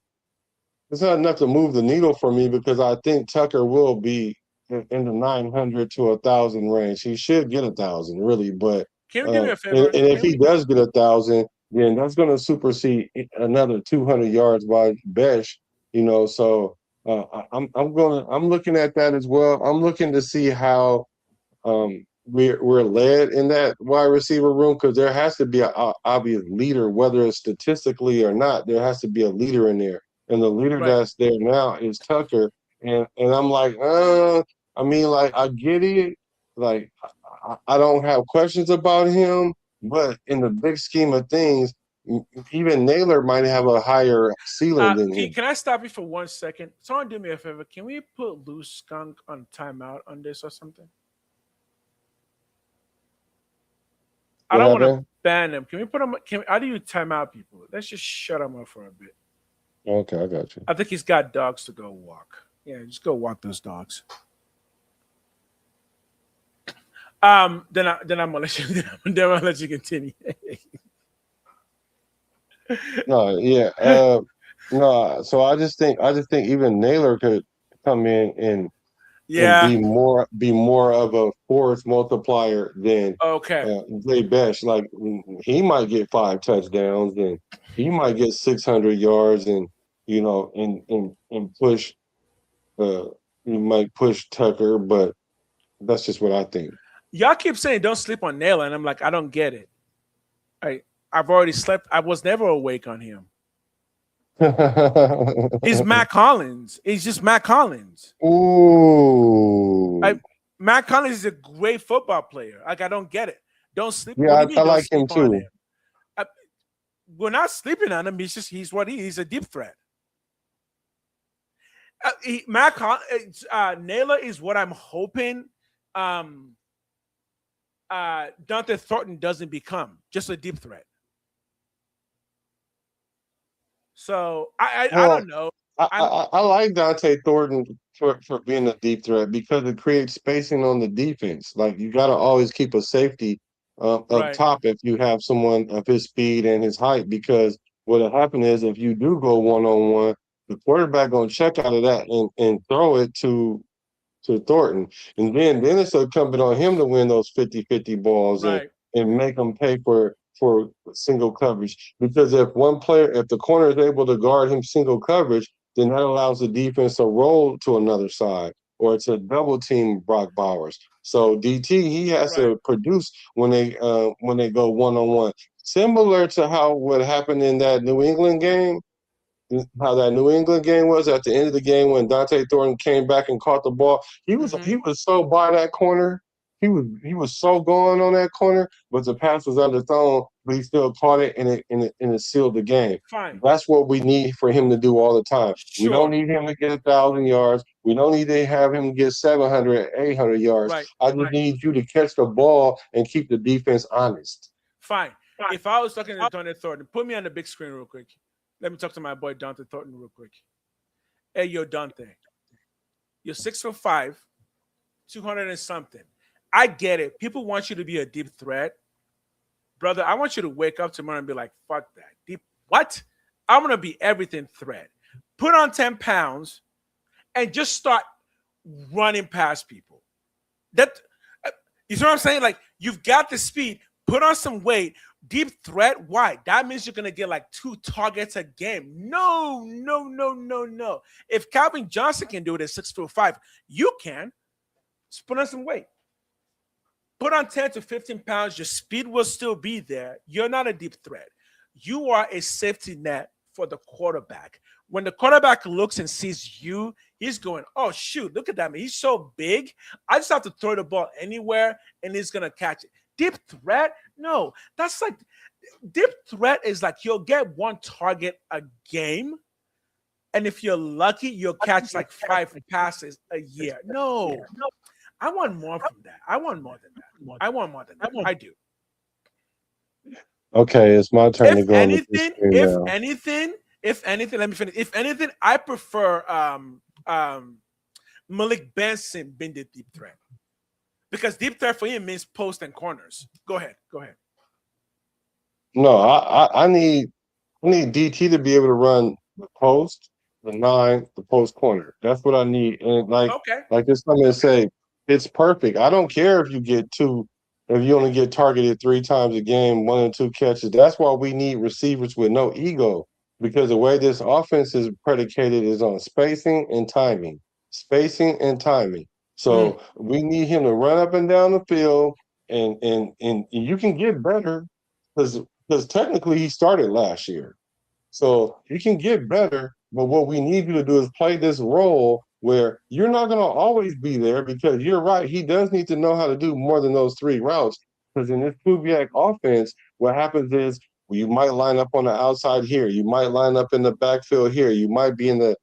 it's not enough to move the needle for me, because I think Tucker will be in the 900 to 1,000 range. He should get 1,000, really. But can you do me a favor? And if he does get 1,000, then that's going to supersede another 200 yards by Besh. So I'm looking at that as well. I'm looking to see how we're led in that wide receiver room, because there has to be an obvious leader, whether it's statistically or not. There has to be a leader in there, and the leader that's there now is Tucker. And I'm like, I get it. Like, I don't have questions about him, but in the big scheme of things, even Naylor might have a higher ceiling than him. Can I stop you for 1 second? Someone do me a favor. Can we put Loose Skunk on timeout on this or something? I don't want to ban them. Can we put them? How do you time out people? Let's just shut them up for a bit. Okay, I got you. I think he's got dogs to go walk. Yeah, just go walk those dogs. Then I'm gonna let you. Then I'll let you continue. No. So I just think even Naylor could come in and be more of a force multiplier than Jay Besh. Like, he might get 5 touchdowns, and he might get 600 yards, and and push. He might push Tucker, but that's just what I think. Y'all keep saying don't sleep on Naylor, and I'm like, I don't get it. I've already slept. I was never awake on him. He's Matt Collins. He's just Matt Collins. Ooh. Matt Collins is a great football player. Like, I don't get it. Don't sleep. Yeah, I like him too. We're not sleeping on him. He's what he's a deep threat. Naylor is what I'm hoping Dante Thornton doesn't become, just a deep threat. So I don't know. I like Dante Thornton for being a deep threat, because it creates spacing on the defense. Like, you got to always keep a safety up top if you have someone of his speed and his height, because what'll happen is, if you do go one-on-one, the quarterback going to check out of that and throw it to Thornton. And then it's incumbent on him to win those 50-50 balls and make them pay for single coverage. Because if the corner is able to guard him single coverage, then that allows the defense to roll to another side, or it's a double team Brock Bowers. So DT, he has to produce when they go one-on-one. Similar to what happened in that New England game. How that New England game was at the end of the game, when Dante Thornton came back and caught the ball. He was so by that corner. He was so going on that corner, but the pass was underthrown, but he still caught it, and it sealed the game. Fine. That's what we need for him to do all the time. Sure. We don't need him to get 1,000 yards. We don't need to have him get 700, 800 yards. I just need you to catch the ball and keep the defense honest. Fine. If I was talking to Dante Thornton, put me on the big screen real quick. Let me talk to my boy Dante Thornton real quick. Hey, yo, Dante, you're 6'5", 200 and something. I get it. People want you to be a deep threat, brother. I want you to wake up tomorrow and be like, "Fuck that deep. What? I'm gonna be everything threat. Put on 10 pounds and just start running past people. That you see what I'm saying? Like you've got the speed. Put on some weight. Deep threat. Why? That means you're gonna get like 2 targets a game. No, no, no, no, no. If Calvin Johnson can do it at 6'5", you can. Just put on some weight. Put on 10 to 15 pounds. Your speed will still be there. You're not a deep threat. You are a safety net for the quarterback. When the quarterback looks and sees you, he's going, oh, shoot, look at that, man. He's so big. I just have to throw the ball anywhere, and he's going to catch it. Deep threat? No. That's like deep threat is like you'll get 1 target a game, and if you're lucky, you'll catch like 5 passes a year. No. I want more from that. I want more than that. I want more than that. I do. Okay, it's my turn to If go on the anything, screen now. if anything, let me finish. If anything, I prefer Malik Benson being the deep threat because deep threat for him means post and corners. Go ahead. No, I need DT to be able to run the post, the 9, the post corner. That's what I need. And Okay. like this something to say, it's perfect. I don't care if you only get targeted 3 times a game, 1 and 2 catches. That's why we need receivers with no ego. Because the way this offense is predicated is on spacing and timing. Spacing and timing. So we need him to run up and down the field and you can get better because technically he started last year. So you can get better, but what we need you to do is play this role where you're not going to always be there because you're right. He does need to know how to do more than those 3 routes because in this Kubiak offense, what happens is you might line up on the outside here. You might line up in the backfield here. You might be in the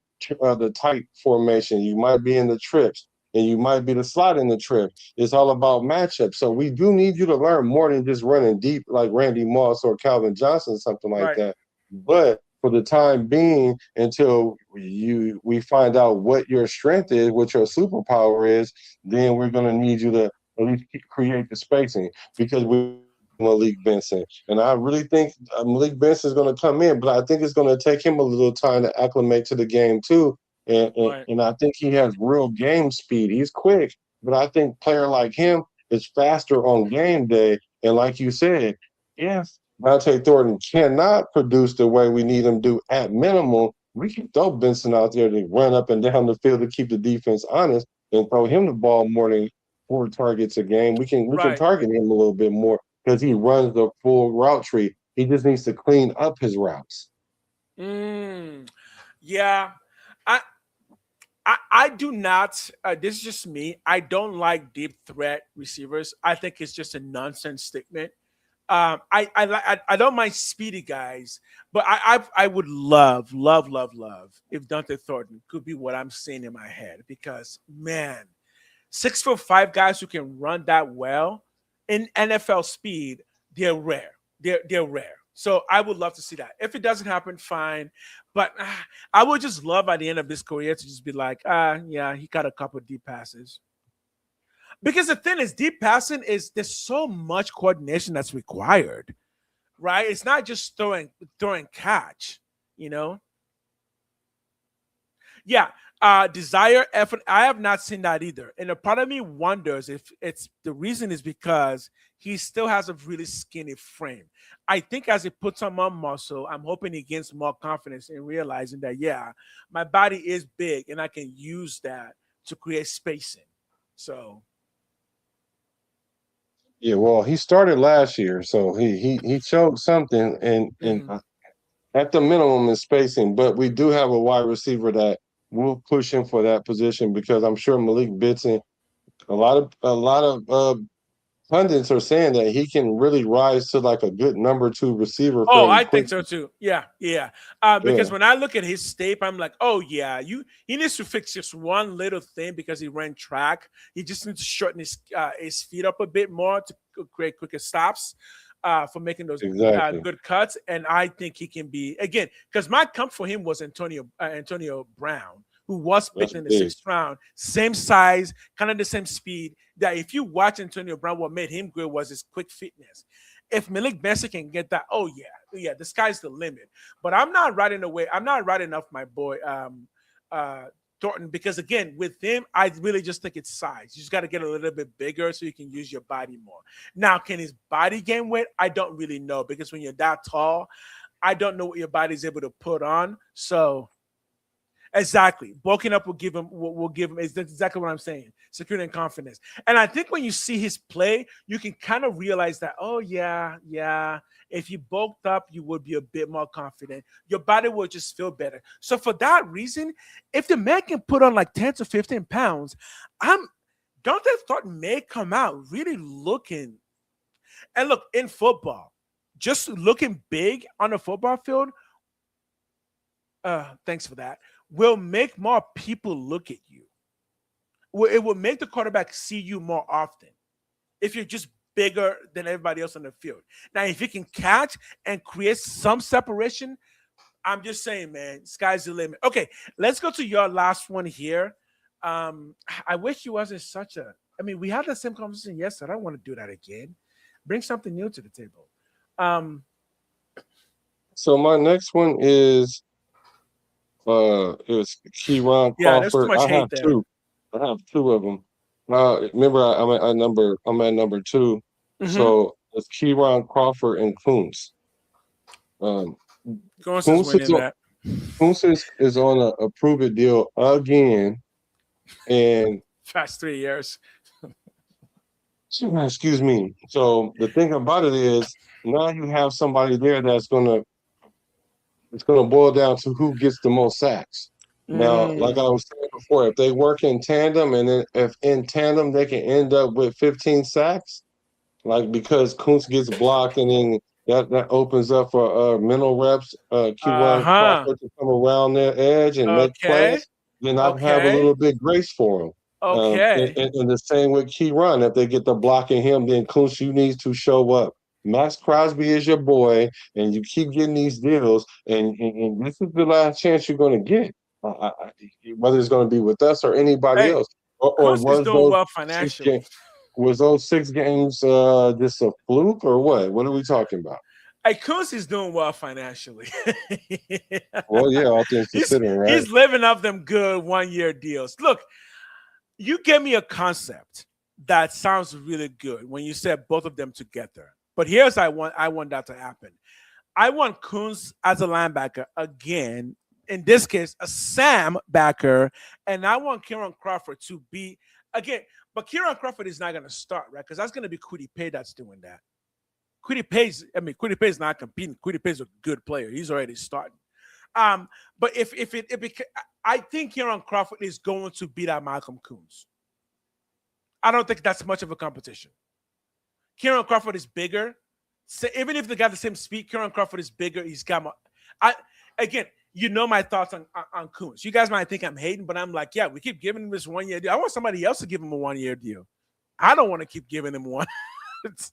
tight formation. You might be in the trips. And you might be the slot in the trip. It's all about matchup. So we do need you to learn more than just running deep like Randy Moss or Calvin Johnson, something like Right. that. But for the time being, until we find out what your strength is, what your superpower is, then we're going to need you to at least create the spacing because we Malik Benson. And I really think Malik Benson is going to come in, but I think it's going to take him a little time to acclimate to the game too. And I think he has real game speed. He's quick, but I think player like him is faster on game day. And like you said, if Dante Thornton cannot produce the way we need him to at minimum, we can throw Benson out there to run up and down the field to keep the defense honest and throw him the ball more than 4 targets a game. We can target him a little bit more because he runs the full route tree. He just needs to clean up his routes. Yeah. I do not. This is just me. I don't like deep threat receivers. I think it's just a nonsense statement. I don't mind speedy guys, but I would love if Dante Thornton could be what I'm seeing in my head because man, 6'5" guys who can run that well in NFL speed, they're rare. They're rare. So I would love to see that. If it doesn't happen, fine. But I would just love at the end of this career to just be like, yeah, he got a couple of deep passes. Because the thing is, deep passing is there's so much coordination that's required, right? It's not just throwing catch, you know. Yeah, desire effort. I have not seen that either, and a part of me wonders if it's the reason is because he still has a really skinny frame. I think as he puts on more muscle, I'm hoping he gains more confidence in realizing that yeah, my body is big and I can use that to create spacing. So. Yeah, well, he started last year, so he showed something, and at the minimum in spacing. But we do have a wide receiver that will push him for that position because I'm sure Malik Benson. A lot of pundits are saying that he can really rise to like a good number 2 receiver. Oh, Fairly I think quickly. so too. Yeah. Because when I look at his tape, I'm like, oh yeah, he needs to fix just one little thing because he ran track. He just needs to shorten his feet up a bit more to create quicker stops. for making those Exactly. good cuts. And I think he can be again because my comp for him was Antonio Brown, who was That's picked in the big. 6th round, same size, kind of the same speed. That if you watch Antonio Brown, what made him great was his quick fitness. If Malik Benson can get that, oh yeah, the sky's the limit. But I'm not riding away. I'm not riding off my boy Thornton because again, with him, I really just think it's size. You just got to get a little bit bigger so you can use your body more. Now, can his body gain weight? I don't really know because when you're that tall, I don't know what your body's able to put on. So. Exactly. Bulking up will give him is exactly what I'm saying. Security and confidence. And I think when you see his play, you can kind of realize that, oh yeah. If you bulked up, you would be a bit more confident. Your body will just feel better. So for that reason, if the man can put on like 10 to 15 pounds, don't they thought may come out really looking. And look, in football, just looking big on the football field. Thanks for that. Will make more people look at you. It will make the quarterback see you more often if you're just bigger than everybody else on the field. Now, if you can catch and create some separation, I'm just saying, man, sky's the limit. Okay, let's go to your last one here. I wish you wasn't such a. I mean, we had the same conversation yesterday. I don't want to do that again. Bring something new to the table. So my next one is it was Keyron Yeah, there's too Crawford. much I hate have there. two. I have two of them. Remember, I'm at number 2. Mhm. So it's Keyron Crawford and Kuntz. Kuntz is winning that. Kuntz is on a prove it deal again, and Past 3 years. excuse me. So the thing about it is now you have somebody there that's gonna boil down to who gets the most sacks. Now, like I was saying before, if they work in tandem, and then if in tandem they can end up with 15 sacks, like because Kuntz gets blocked, and then that opens up for mental reps, Keyron Crawford to come around their edge and make plays, then I have a little bit grace for him. And the same with Keyron. If they get the blocking him, then Kuntz, you need to show up. Max Crosby is your boy, and you keep getting these deals, and this is the last chance you're going to get, whether it's going to be with us or anybody else. Or was doing well financially. Was those 6 games just a fluke or what? What are we talking about? Hey, Kuntz is doing well financially. Well, yeah, all things considered, right? He's living off them good 1-year deals. Look, you gave me a concept that sounds really good when you said both of them together. But here's I want that to happen. I want Kuntz as a linebacker again. In this case, a Sam backer, and I want Keyron Crawford to be again. But Keyron Crawford is not going to start, right? Because that's going to be Kwity Paye that's doing that. Kwity Paye is not competing. Kwity Paye is a good player. He's already starting. But if I think Keyron Crawford is going to beat out Malcolm Kuntz. I don't think that's much of a competition. Keyron Crawford is bigger. So even if they got the same speed, Keyron Crawford is bigger. He's got more. Again, you know my thoughts on Kuntz. You guys might think I'm hating, but I'm like, yeah, we keep giving him this 1-year deal. I want somebody else to give him a 1-year deal. I don't want to keep giving him one. Because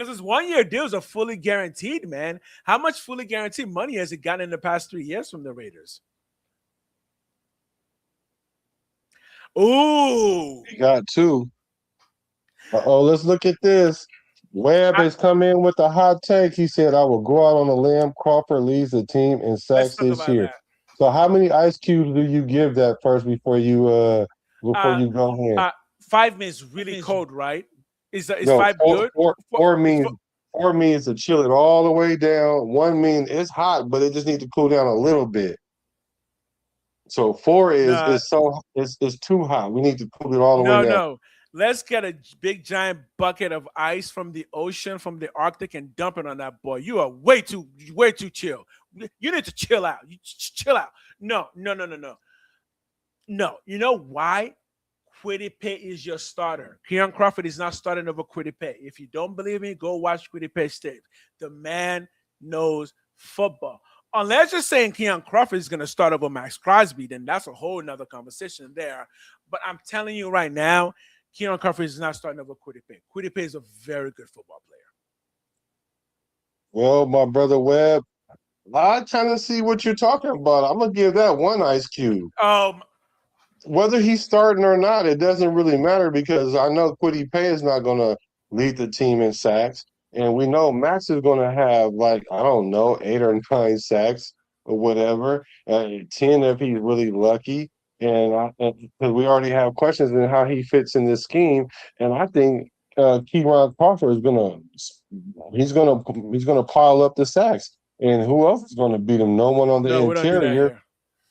his 1-year deals are fully guaranteed, man. How much fully guaranteed money has he gotten in the past 3 years from the Raiders? Ooh. He got 2. Let's look at this. Webb has come in with a hot take. He said, I will go out on a limb. Crawford leads the team in sacks this year. That. So how many ice cubes do you give that first before you go ahead? 5 means really cold, right? Is 5 good? 4 means to chill it all the way down. 1 means it's hot, but it just needs to cool down a little bit. So 4 is too hot. We need to cool it all the way down. No. Let's get a big giant bucket of ice from the ocean, from the Arctic, and dump it on that boy. You are way too chill. You need to chill out. You chill out. No. No. You know why? Kwity Paye is your starter. Keyron Crawford is not starting over Kwity Paye. If you don't believe me, go watch Kwity Paye's tape. The man knows football. Unless you're saying Keyron Crawford is going to start over Max Crosby, then that's a whole nother conversation there. But I'm telling you right now, Keyron Crawford is not starting over Kwity Paye. Kwity Paye is a very good football player. Well, my brother Webb, I kind of see what you're talking about. I'm gonna give that one ice cube. Um, Whether he's starting or not, it doesn't really matter because I know Kwity Paye is not going to lead the team in sacks, and we know Max is going to have like I don't know 8 or 9 sacks or whatever, 10 if he's really lucky. And because we already have questions in how he fits in this scheme, and I think Keyron Crawford is he's gonna pile up the sacks, and who else is going to beat him? No one on the no, we don't do that interior, here.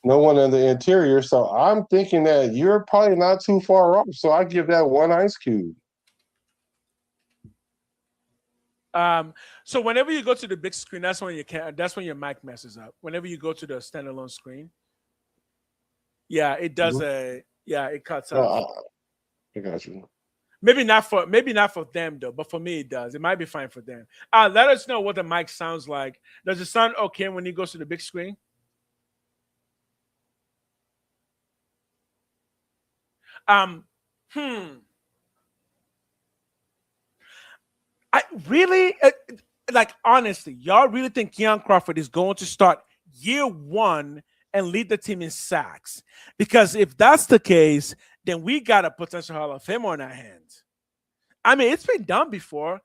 no one in the interior. So I'm thinking that you're probably not too far off. So I give that one ice cube. So whenever you go to the big screen, that's when that's when your mic messes up. Whenever you go to the standalone screen, yeah, it does it cuts off. I got you. Maybe not for them though, but for me it does. It might be fine for them. Let us know what the mic sounds like. Does it sound okay when he goes to the big screen? I really like honestly, y'all really think Keon Crawford is going to start year one and lead the team in sacks? Because if that's the case, then we got a potential Hall of Fame on our hands. I mean, it's been done before.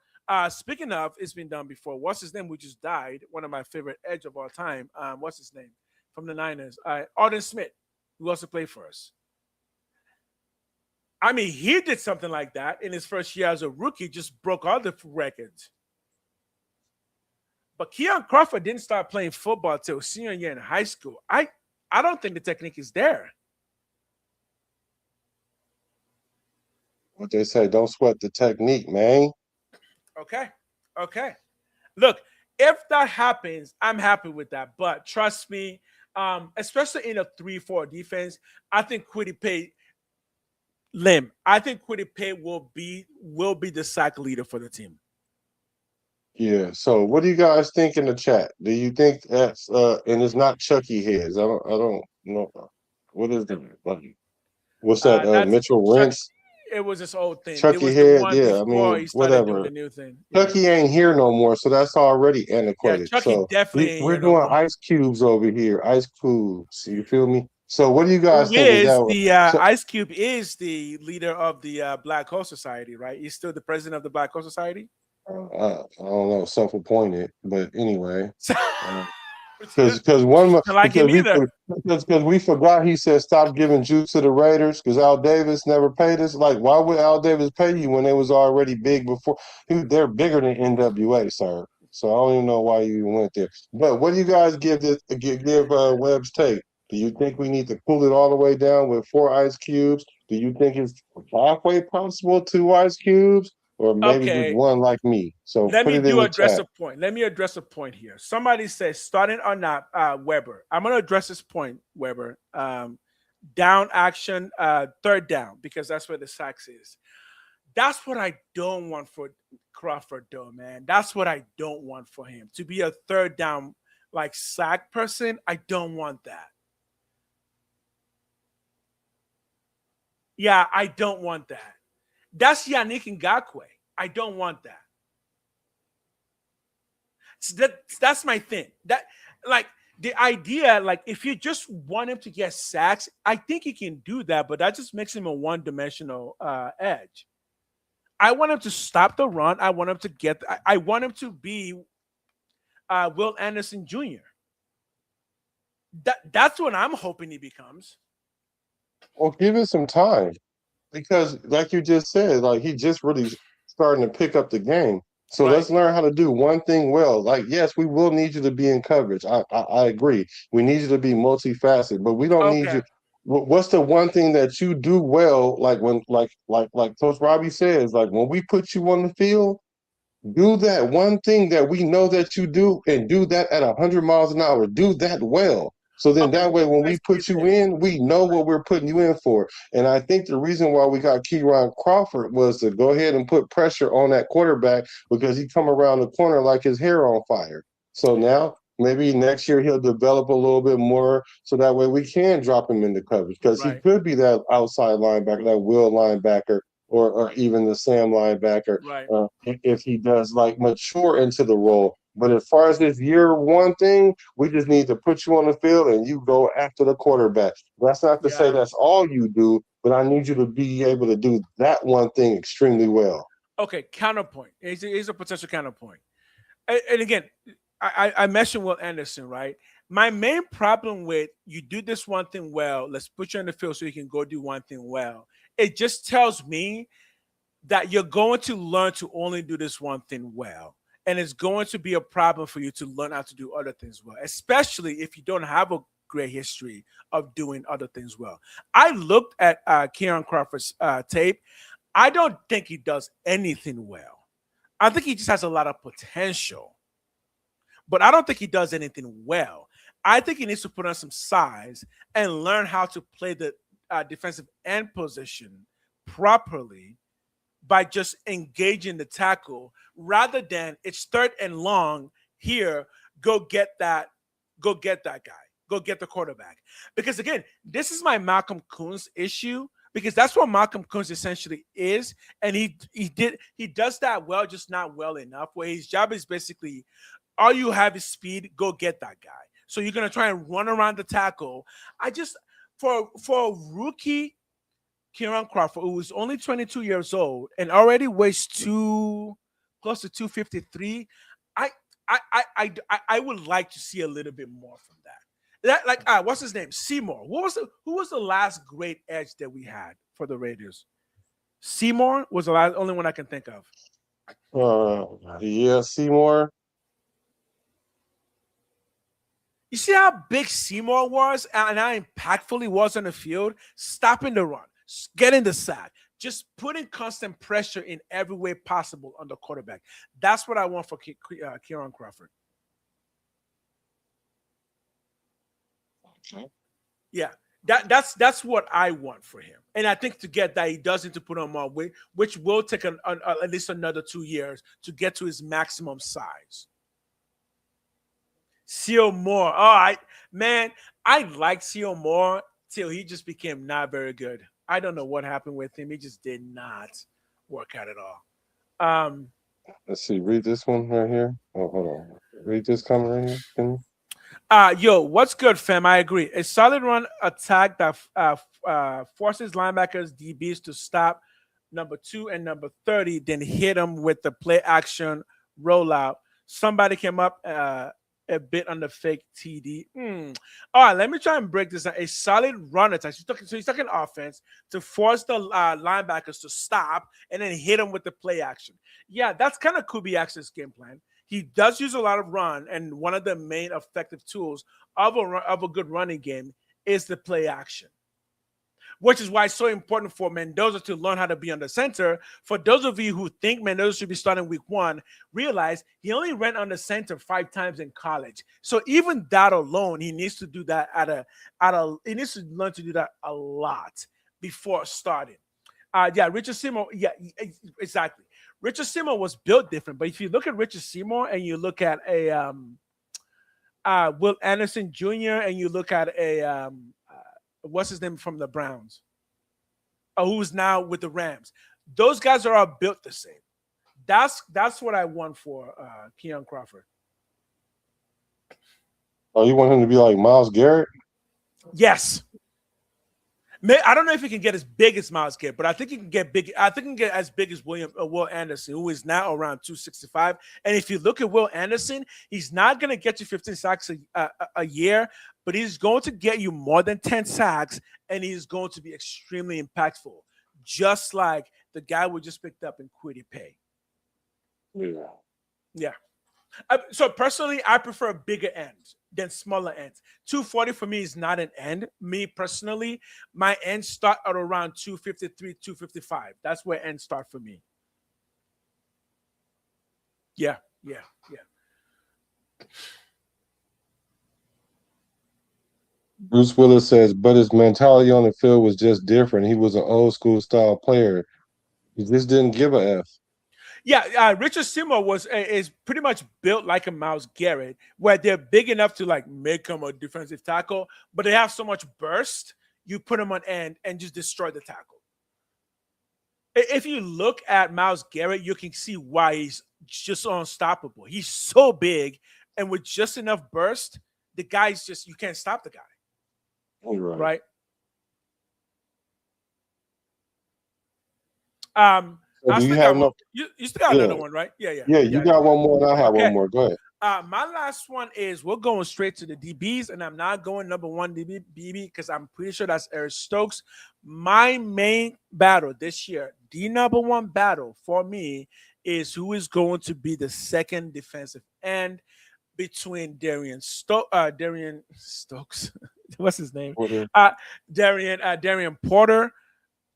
Speaking of, it's been done before. What's his name? Who just died? One of my favorite edge of all time. What's his name? From the Niners. Arden Smith, who also played for us. I mean, he did something like that in his first year as a rookie, just broke all the records. But Keon Crawford didn't start playing football till senior year in high school. I don't think the technique is there. What they say, don't sweat the technique, man. Okay. Look, if that happens, I'm happy with that. But trust me, especially in a 3-4 defense, I think Kwity Paye will be the sack leader for the team. Yeah. So what do you guys think in the chat? Do you think that's and it's not Chucky heads? I don't know. What is that? What's that? Mitchell Wentz? It was this old thing. It Chucky was head, the one yeah. I before mean, he started doing whatever. the new thing. Yeah. Chucky ain't here no more, so that's already antiquated. Yeah, Chucky so definitely ain't we're here doing no more. ice cubes over here, ice cubes. You feel me? So what do you guys think? Ice Cube is the leader of the Black Hole Society, right? He's still the president of the Black Hole Society. I don't know, self-appointed, but anyway. Because we forgot he said stop giving juice to the Raiders because Al Davis never paid us. Like, why would Al Davis pay you when they was already big before? They're bigger than NWA, sir. So I don't even know why you even went there. But what do you guys give Webb's take? Do you think we need to cool it all the way down with 4 ice cubes? Do you think it's halfway possible 2 ice cubes? Or maybe just one like me. So let put me it in the address chat. a point. Let me address a point here. Somebody says starting or not, Weber. I'm gonna address this point, Weber. Down action, third down, because that's where the sacks is. That's what I don't want for Crawford, though, man. That's what I don't want for him. To be a third down like sack person, I don't want that. Yeah, I don't want that. That's Yannick Ngakoue. I don't want that. So that's my thing. That like the idea, like if you just want him to get sacks, I think he can do that, but that just makes him a one-dimensional edge. I want him to stop the run. I want him to I want him to be Will Anderson Jr. That's what I'm hoping he becomes. Well, give it some time. Because, like you just said, like he just really starting to pick up the game. So let's learn how to do one thing well. Like, yes, we will need you to be in coverage. I agree. We need you to be multifaceted, but we don't need you. What's the one thing that you do well? Like when, like Coach Robbie says, like when we put you on the field, do that one thing that we know that you do, and do that at 100 miles an hour. Do that well. So then that way, when we put you in, we know what we're putting you in for. And I think the reason why we got Keyron Crawford was to go ahead and put pressure on that quarterback because he come around the corner like his hair on fire. So now maybe next year he'll develop a little bit more so that way we can drop him into coverage because he could be that outside linebacker, that will linebacker, or even the Sam linebacker if he does like mature into the role. But as far as this year one thing, we just need to put you on the field and you go after the quarterback. That's not to say that's all you do, but I need you to be able to do that one thing extremely well. Okay, counterpoint. Here's a potential counterpoint. And again, I mentioned Will Anderson, right? My main problem with you do this one thing well, let's put you on the field so you can go do one thing well. It just tells me that you're going to learn to only do this one thing well. And it's going to be a problem for you to learn how to do other things well, especially if you don't have a great history of doing other things well. I looked at Kieran Crawford's tape. I don't think he does anything well. I think he just has a lot of potential, but I don't think he does anything well. I think he needs to put on some size and learn how to play the defensive end position properly by just engaging the tackle rather than it's third and long here, go get that guy, go get the quarterback. Because again, this is my Malcolm Kuhn's issue because that's what Malcolm Kuhn's essentially is. And he does that well, just not well enough, where his job is basically all you have is speed, go get that guy. So you're gonna try and run around the tackle. I just for a rookie Kieran Crawford, who is only 22 years old and already weighs close to 253, I would like to see a little bit more from that. What's his name? Seymour. Who was the last great edge that we had for the Raiders? Seymour was the only one I can think of. Yeah, Seymour. You see how big Seymour was and how impactful he was on the field, stopping the run, getting the sack, just putting constant pressure in every way possible on the quarterback. That's what I want for Kieran Crawford. Okay. Yeah, that's what I want for him. And I think to get that, he does need to put on more weight, which will take at least another 2 years to get to his maximum size. Seal Moore. I liked Seal Moore till he just became not very good. I don't know what happened with him. He just did not work out at all. Let's see. Read this one right here. Oh, hold on. Read this comment right here. Can you? Yo, what's good, fam? I agree. A solid run attack that forces linebackers, DBs to stop number 2 and number 30, then hit them with the play action rollout. Somebody came up a bit on the fake TD. All right, let me try and break this down. A solid run attack. So he's talking offense to force the linebackers to stop and then hit them with the play action. Yeah, that's kind of Kubiak's game plan. He does use a lot of run, and one of the main effective tools of a good running game is the play action, which is why it's so important for Mendoza to learn how to be under center. For those of you who think Mendoza should be starting week 1, realize he only ran under center 5 times in college. So even that alone, he needs to do that he needs to learn to do that a lot before starting. Richard Seymour. Yeah, exactly. Richard Seymour was built different, but if you look at Richard Seymour and you look at a Will Anderson Jr. and you look at a what's his name from the Browns, who's now with the Rams, those guys are all built the same. That's what I want for Kieran Crawford. Oh, you want him to be like Myles Garrett? Yes. I don't know if he can get as big as Myles Garrett, but I think he can get big. I think he can get as big as Will Anderson, who is now around 265. And if you look at Will Anderson, he's not going to get you 15 sacks a year, but he's going to get you more than 10 sacks, and he's going to be extremely impactful, just like the guy we just picked up in Kwity Paye. Yeah. So personally, I prefer bigger ends than smaller ends. 240 for me is not an end. Me personally, my ends start at around 253, 255. That's where ends start for me. Yeah. Bruce Willis says, but his mentality on the field was just different. He was an old school style player. He just didn't give a F. Yeah, Richard Seymour is pretty much built like a Myles Garrett, where they're big enough to like make him a defensive tackle, but they have so much burst, you put him on end and just destroy the tackle. If you look at Myles Garrett, you can see why he's just unstoppable. He's so big, and with just enough burst, the guy's just you can't stop the guy, You're right. right? So I do you still have got one. no? You still got Yeah, another one, right? Yeah, yeah, yeah. You yeah. got one more, and I have one Okay. more. Go ahead. My last one is we're going straight to the DBs, and I'm not going number one DB because I'm pretty sure that's Eric Stokes. My main battle this year, the number one battle for me, is who is going to be the second defensive end between Darian Stokes. What's his name? Porter. Darian Porter,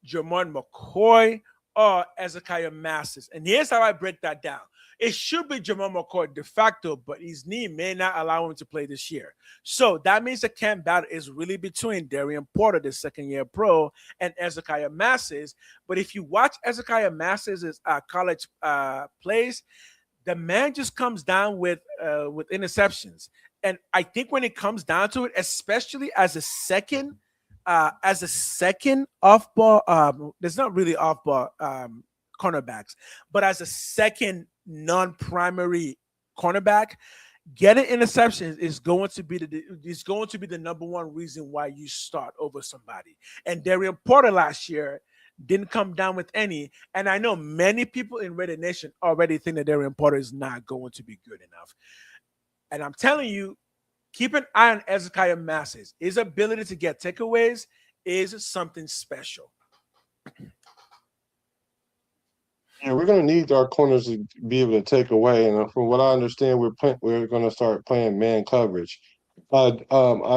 Jermon McCoy, or Ezekiah Masters. And here's how I break that down. It should be Jermon McCoy de facto, but his knee may not allow him to play this year. So that means the camp battle is really between Darian Porter, the second-year pro, and Ezekiah Masters. But if you watch Ezekiah Masters' college plays, the man just comes down with interceptions. And I think when it comes down to it, especially as a second off ball, there's not really off ball cornerbacks, but as a second non-primary cornerback, getting interceptions is going to be the number one reason why you start over somebody. And Darian Porter last year didn't come down with any. And I know many people in Raider Nation already think that Darian Porter is not going to be good enough. And I'm telling you, keep an eye on Ezekiah Masters. His ability to get takeaways is something special. Yeah, we're going to need our corners to be able to take away. And from what I understand, we're going to start playing man coverage. I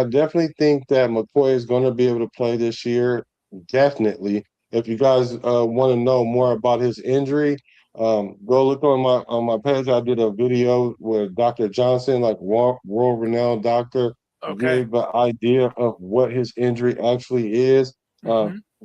definitely think that McCoy is going to be able to play this year. Definitely. If you guys want to know more about his injury, go look on my page. I did a video with Dr. Johnson, like world renowned doctor, Okay. gave an idea of what his injury actually is,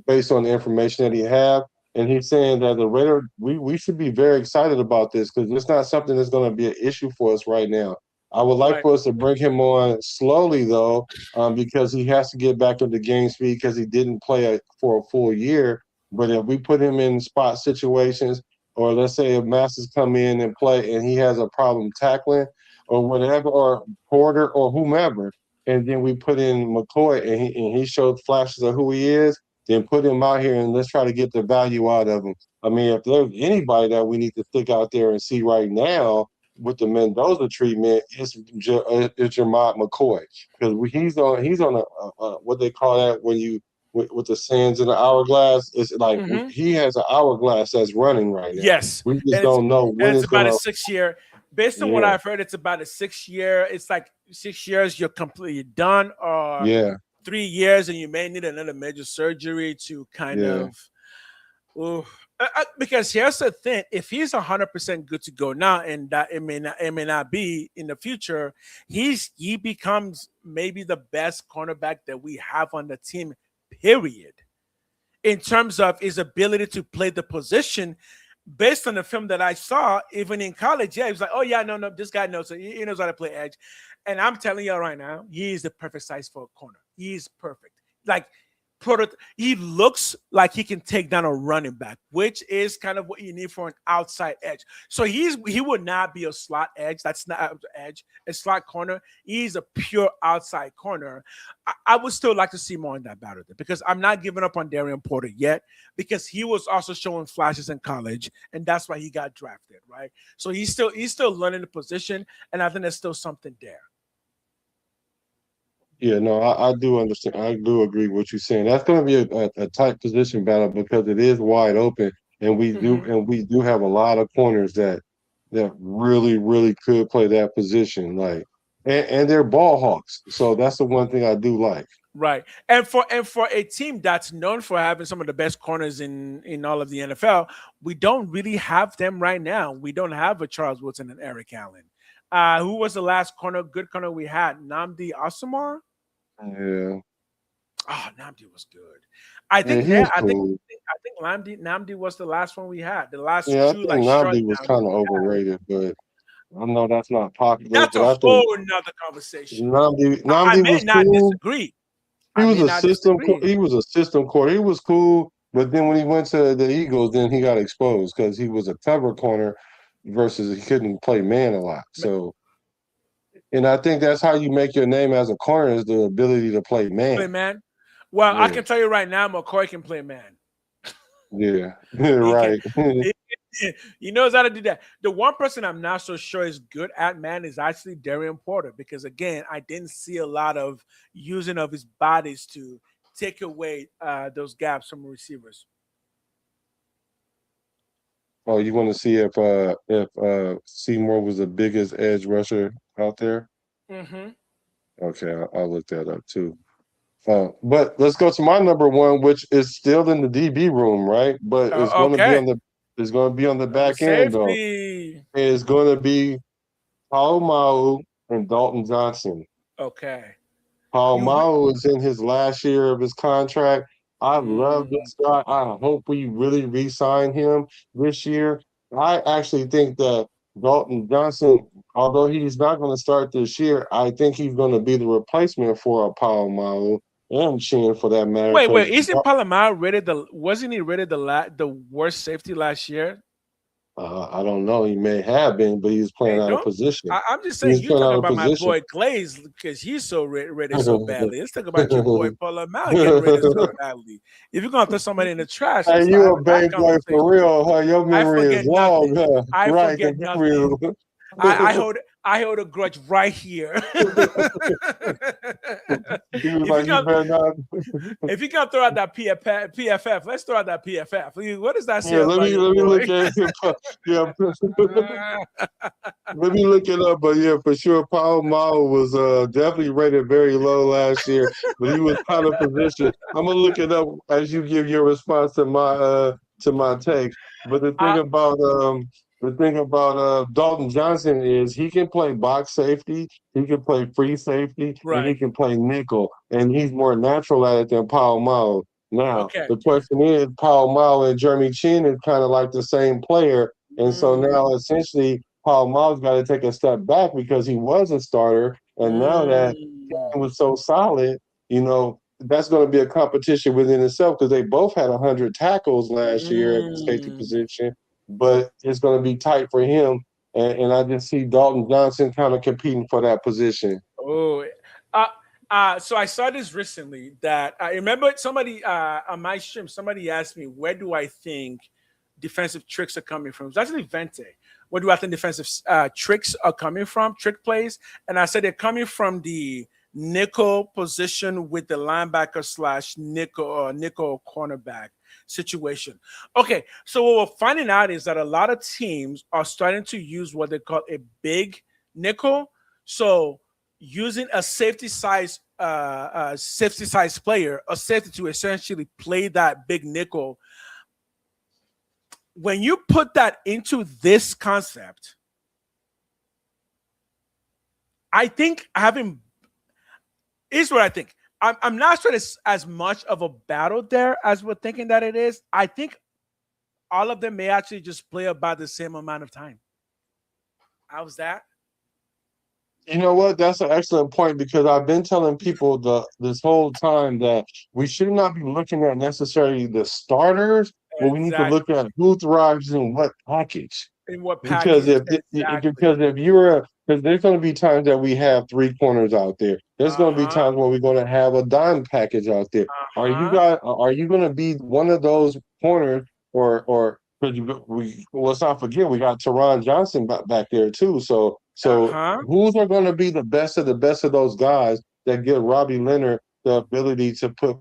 based on the information that he have. And he's saying that the Raider, we should be very excited about this because it's not something that's going to be an issue for us right now. I would like for us to bring him on slowly, though, because he has to get back into game speed because he didn't play for a full year. But if we put him in spot situations, or let's say if Masters come in and play and he has a problem tackling or whatever, or Porter or whomever, and then we put in McCoy and he showed flashes of who he is, then put him out here and let's try to get the value out of him. I mean, if there's anybody that we need to stick out there and see right now with the Mendoza treatment, it's Jermont McCoy because he's on a what they call that when you with the sands in the hourglass. It's like he has an hourglass that's running right now. Yes, we just don't know when it's about gonna. a 6 year. Based on what I've heard, it's about a 6 year. It's like 6 years you're completely done, or 3 years and you may need another major surgery to kind of. Because here's the thing: if he's 100% good to go now, and that it may not be in the future, he becomes maybe the best cornerback that we have on the team. Period. In terms of his ability to play the position, based on the film that I saw, even in college, he was like, "Oh yeah, no, this guy knows it. He knows how to play edge." And I'm telling you right now, he is the perfect size for a corner. He's perfect. Like, he looks like he can take down a running back, which is kind of what you need for an outside edge. So he would not be a slot edge. That's not edge. A slot corner. He's a pure outside corner. I would still like to see more in that battle because I'm not giving up on Darian Porter yet because he was also showing flashes in college, and that's why he got drafted, right? So he's still learning the position, and I think there's still something there. Yeah, no, I do understand. I do agree with what you're saying. That's going to be a tight position battle because it is wide open, and we do have a lot of corners that really really could play that position. Like, and they're ball hawks. So that's the one thing I do like. Right, and for a team that's known for having some of the best corners in all of the NFL, we don't really have them right now. We don't have a Charles Woodson and Eric Allen. Who was the last good corner we had? Nnamdi Asomugha. Yeah. Oh, Nnamdi was good. I think Nnamdi was the last one we had. The last two, I think Nnamdi was kind of overrated, but I know that's not popular. That's a whole nother conversation. Nnamdi I may was not cool. disagree. He was a system corner. He was cool, but then when he went to the Eagles, then he got exposed because he was a cover corner. versus he couldn't play man a lot. So, and I think that's how you make your name as a corner is the ability to play Play man. man. Well, I Yeah, can tell you right now, McCoy can play man. yeah, He can. right. He knows how to do that. The one person I'm not so sure is good at man is actually Darian Porter because again, I didn't see a lot of using of his bodies to take away those gaps from receivers. Oh, you want to see if Seymour was the biggest edge rusher out there? Mm-hmm. Okay, I'll look that up too. But let's go to my number one, which is still in the DB room, right? But Okay. it's going to be on the Number back end though. safety. It's going to be Paul Mau and Dalton Johnson. Okay. Paul You. Re- Mau is in his last year of his contract. I love mm, this guy. I hope we really re-sign him this year. I actually think that Dalton Johnson, although he's not going to start this year, I think he's going to be the replacement for a Paul Mau and Chin for that matter. wait. Because Isn't Palomar rated the? Wasn't he rated the worst safety last year? I don't know, he may have been, but he's playing Hey, out of don't. position. I'm just saying He's you playing talking out of about my position. boy Glaze because he's so rated so badly. Let's talk about your boy Palomar getting rated so badly. If you're gonna throw somebody in the trash, Hey, let's start you a having that Bay boy conversation. for real, huh? Your I memory forget is long, nothing. huh? I Right, forget the memory nothing. is I hold a grudge right here. he was if you like, you can better not. if you can throw out that PFF, let's throw out that PFF. What does that say Yeah, about your let me boy? look at it. Yeah, let me look it up. But yeah, for sure, Paul Mao was definitely rated very low last year, but he was out of position. I'm gonna look it up as you give your response to my take. But I, the thing about Dalton Johnson is he can play box safety, he can play free safety, and he right. can play nickel, and he's more natural at it than Paul Mao. Now, Okay. the question is, Paul Mao and Jeremy Chin is kind of like the same player. And so now Mm, essentially Paul Mau's got to take a step back because he was a starter. And now that mm, he was so solid, that's going to be a competition within itself because they both had 100 tackles last year at the safety mm. position, but it's going to be tight for him. And I just see Dalton Johnson kind of competing for that position. Oh, uh, so I saw this recently that I remember somebody on my stream, somebody asked me, where do I think defensive tricks are coming from? It's actually Vente. Where do I think defensive tricks are coming from, trick plays? And I said they're coming from the nickel position with the linebacker slash nickel or nickel cornerback situation. Okay, so what we're finding out is that a lot of teams are starting to use what they call a big nickel. So using a safety size player, a safety to essentially play that big nickel. When you put that into this concept, I think having is what I think. I'm not sure it's as much of a battle there as we're thinking that it is. I think all of them may actually just play about the same amount of time. How's that? You know what? That's an excellent point because I've been telling people this whole time that we should not be looking at necessarily the starters, but we need to look Exactly. at who thrives in what package. In what Because package? because Exactly. if you're because there's going to be times that we have three corners out there. There's going to be Uh-huh. times where we're going to have a dime package out there. Uh-huh. Are you going to be one of those corners or because we let's not forget we got Teron Johnson back there too. So Uh-huh. who's are going to be the best of those guys that give Robbie Leonard the ability to put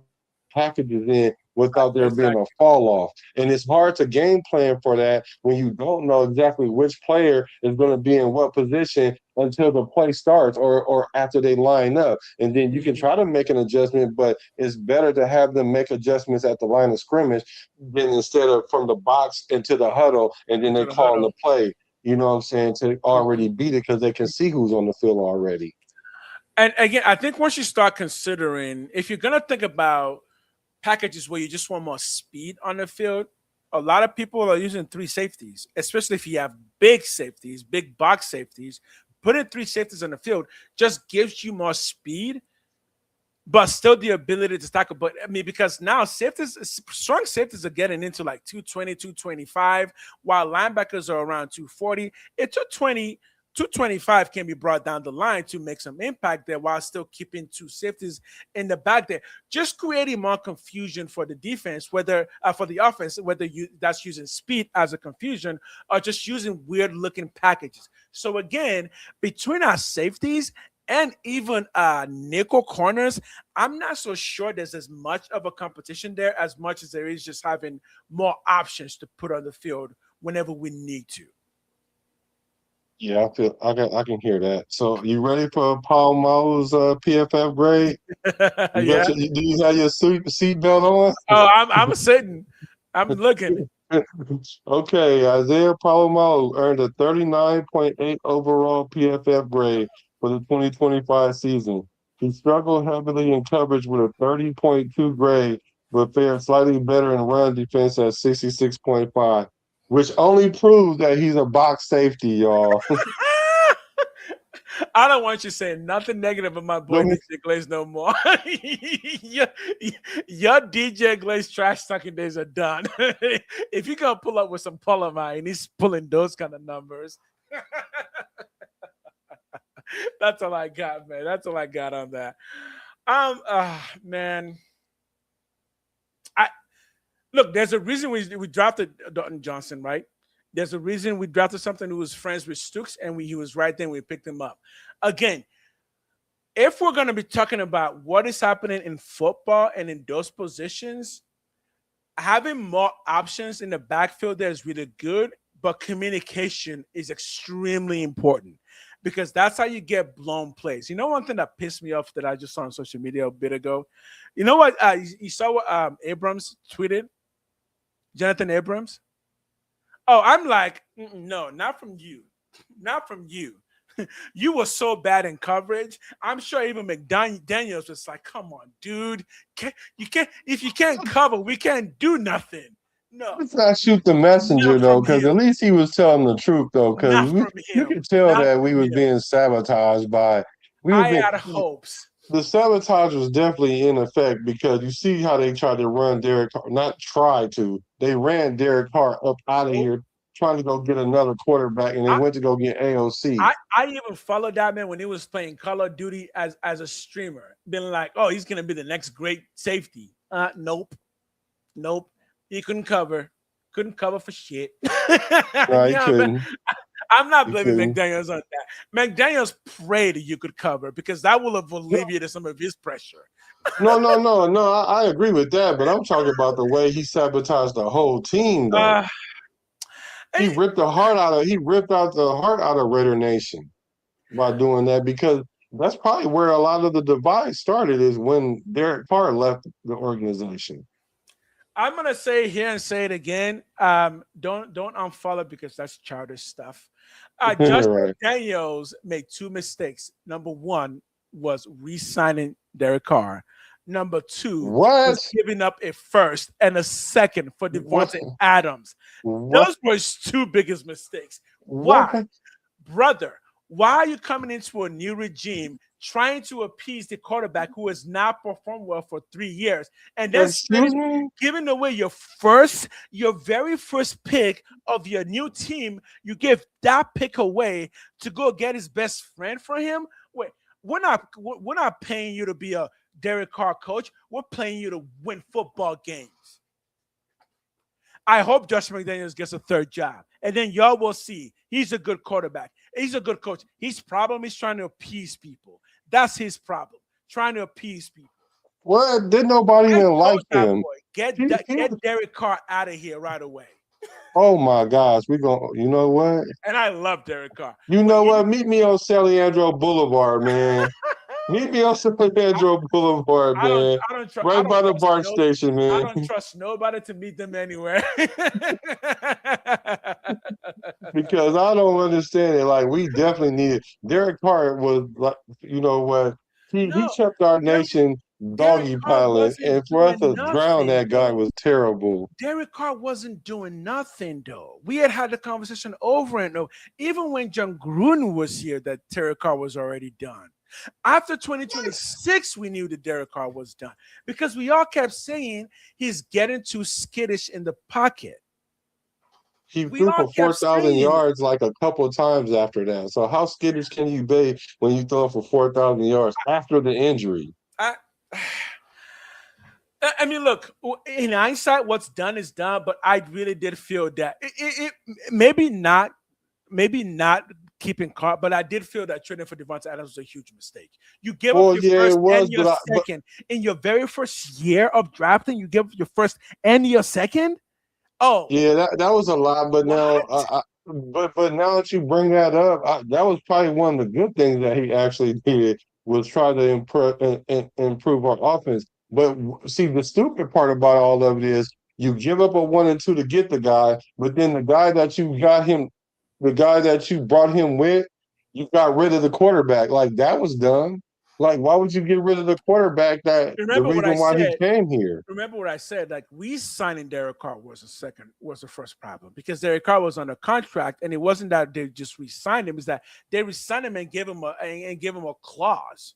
packages in without there being a Exactly. fall off. And it's hard to game plan for that when you don't know exactly which player is going to be in what position until the play starts or after they line up. And then you can Mhm. try to make an adjustment, but it's better to have them make adjustments at the line of scrimmage than instead of from the box into the huddle and then Into they the call on huddle. the play. You know what I'm saying? To Mhm. already beat it because they can see who's on the field already. And again, I think once you start considering, if you're gonna think about packages where you just want more speed on the field, a lot of people are using three safeties, especially if you have big safeties, big box safeties. Putting three safeties on the field just gives you more speed but still the ability to tackle. But I mean, because now strong safeties are getting into like 220, 225, while linebackers are around 240. It took 225 can be brought down the line to make some impact there while still keeping two safeties in the back there, just creating more confusion for the defense, whether for the offense, whether that's using speed as a confusion or just using weird looking packages. So again, between our safeties and even nickel corners, I'm not so sure there's as much of a competition there as much as there is just having more options to put on the field whenever we need to. Yeah, I can hear that. So you ready for Paul Mo's PFF grade? Yeah. Do you have your seatbelt on? Oh, I'm sitting. I'm looking. Okay, Isaiah Palomo earned a 39.8 overall PFF grade for the 2025 season. He struggled heavily in coverage with a 30.2 grade, but fared slightly better in run defense at 66.5, which only proves that he's a box safety, y'all. I don't want you saying nothing negative about my boy DJ Glaze no more. your DJ Glaze trash talking days are done. If you gonna pull up with some Polymer and he's pulling those kind of numbers, that's all I got, man. That's all I got on that. Man. Look, there's a reason we drafted Dalton Johnson, right? There's a reason we drafted something who was friends with Stooks, and he was right there and we picked him up. Again, if we're going to be talking about what is happening in football and in those positions, having more options in the backfield there is really good, but communication is extremely important because that's how you get blown plays. You know, one thing that pissed me off that I just saw on social media a bit ago? You know what? You saw what Abrams tweeted? Jonathan Abrams? Oh, I'm like, no, not from you. Not from you. You were so bad in coverage. I'm sure even McDaniels was like, come on, dude. If you can't cover, we can't do nothing. No. Let's not shoot the messenger, though, because at least he was telling the truth, though, because you could tell that we was being sabotaged by – I had hopes. The sabotage was definitely in effect because you see how they tried to run Derek Carr. Not try to. They ran Derek Carr up out of here trying to go get another quarterback, and they went to go get AOC. I even followed that man when he was playing Call of Duty as a streamer, being like, oh, he's going to be the next great safety. Nope. He couldn't cover. Couldn't cover for shit. No, he couldn't. I'm not blaming McDaniels on that. McDaniels prayed you could cover because that will have alleviated some of his pressure. No. I agree with that, but I'm talking about the way he sabotaged the whole team, though. He ripped out the heart out of Raider Nation by doing that because that's probably where a lot of the divide started is when Derek Carr left the organization. I'm gonna say here and say it again. Don't unfollow because that's childish stuff. Justin Daniels made two mistakes. Number one was re-signing Derek Carr. Number two was giving up a first and a second for Devontae Adams. Those were his two biggest mistakes. Why? Brother, why are you coming into a new regime trying to appease the quarterback who has not performed well for 3 years and then giving away your very first pick of your new team? You give that pick away to go get his best friend for him. Wait, we're not paying you to be a Derek Carr coach. We're paying you to win football games. I hope Josh McDaniels gets a third job, and then y'all will see he's a good quarterback. He's a good coach. His problem is trying to appease people. That's his problem, trying to appease people. Well, did nobody even like him? Get Derek Carr out of here right away. Oh, my gosh. You know what? And I love Derek Carr. You know what? Meet me on Saliandro Boulevard, man. Meet me on Saliandro Boulevard, man. Right by the BART station, man. I don't trust nobody to meet them anywhere. Because I don't understand it. Like, we definitely need it. Derek Carr was like, you know what? He kept our nation doggy piling, and for us to drown that guy was terrible. Derek Carr wasn't doing nothing, though. We had the conversation over and over. Even when John Gruden was here, that Derek Carr was already done. After 2026, we knew that Derek Carr was done because we all kept saying he's getting too skittish in the pocket. He We threw all for kept 4,000 saying it. yards like a couple of times after that. So how skittish can you be when you throw for 4,000 yards after the injury? I, I mean, look, in hindsight, what's done is done, but I really did feel that it maybe not keeping Carr, but I did feel that trading for Devontae Adams was a huge mistake. You give up Well, your yeah, it first was, and your but second in your very first year of drafting. You give up your first and your second. Oh, yeah, that was a lot. But what? now, but now that you bring that up, that was probably one of the good things that he actually did was try to improve our offense. But see, the stupid part about all of it is you give up a 1 and 2 to get the guy, but then the guy that you brought him with, you got rid of the quarterback. Like that was dumb. Like, why would you get rid of the quarterback? That the Remember what I reason why he said. came here. Remember what I said. Like we signing Derek Carr was the first problem because Derek Carr was under contract, and it wasn't that they just re-signed him; it's that they re-signed him and gave him a clause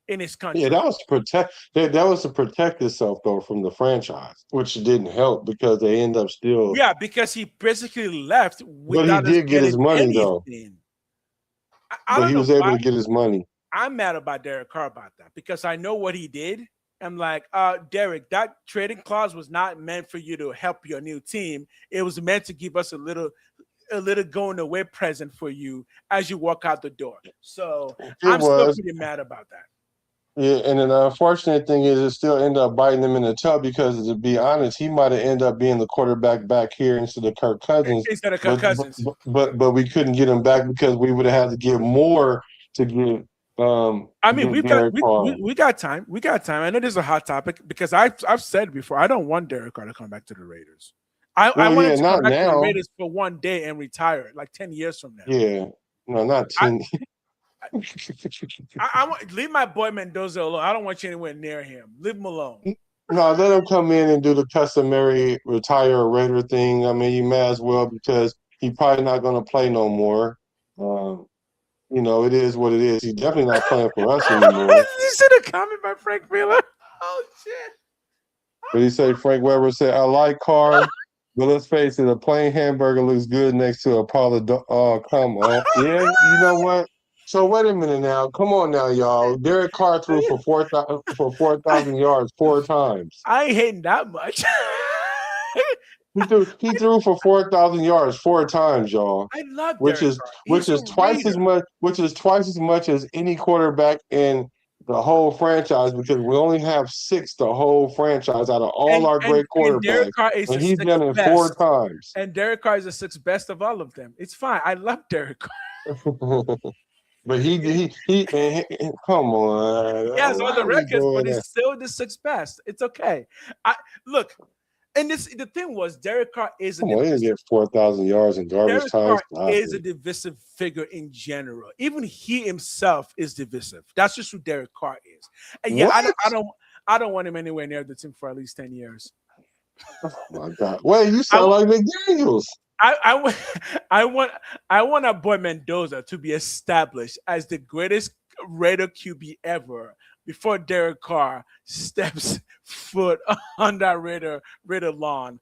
in his Yeah, contract. that was to protect that was to protect itself though from the franchise, which didn't help because they end up still. Yeah, because he basically left But he without us did get his getting money though. anything. I But don't he know was able why to get his money. I'm mad about Derek Carr about that because I know what he did. I'm like, Derek, that trading clause was not meant for you to help your new team. It was meant to give us a little going away present for you as you walk out the door. So It I'm still was. pretty mad about that. Yeah, and then the unfortunate thing is it still ended up biting him in the tail because to be honest, he might have ended up being the quarterback back here instead of Kirk Cousins. Instead of Kirk But Cousins. but we couldn't get him back because we would have had to give more to I mean, get Derek Carr. we got time. We got time. I know this is a hot topic because I've said before I don't want Derek Carr to come back to the Raiders. I Well, want him yeah, to come not back to the now. Raiders for one day and retire, like 10 years from now. Yeah, no, not I, 10. I want leave my boy Mendoza alone. I don't want you anywhere near him. Leave him alone. No, let him come in and do the customary retire a Raider thing. I mean, you may as well because he's probably not going to play no more. Um, it is what it is. He's definitely not playing for us anymore. You see the comment by Frank Miller? Oh shit! But he say Frank Weber said, "I like Carr, but let's face it, a plain hamburger looks good next to a Paula. Oh, come on, yeah, you know what? So wait a minute now. Come on now, y'all. Derek Carr threw for 4,000 yards 4 times. I ain't hating that much. He threw for 4,000 yards 4 times, y'all. I love Which Derek is Carr. which He's a is twice as Raider. much as any quarterback in the whole franchise because we only have 6 the whole franchise out of all our great And Derek quarterbacks, Carr is and the he's sixth done it best. 4 times. And Derek Carr is the sixth best of all of them. It's fine. I love Derek Carr. But he come on. He has Why all the are we records, but doing he's that? still the sixth best. It's okay. I look, and the thing was, Derek Carr is a Come on, he didn't divisive. get 4,000 yards in garbage Derek time. Carr Stop is a it. divisive figure in general. Even he himself is divisive. That's just who Derek Carr is. And yeah, What? I don't want him anywhere near the team for at least 10 years. Oh my God. Wait, you I, sound like McDaniels. I, I want I want our boy Mendoza to be established as the greatest Raider QB ever before Derek Carr steps foot on that Raider lawn.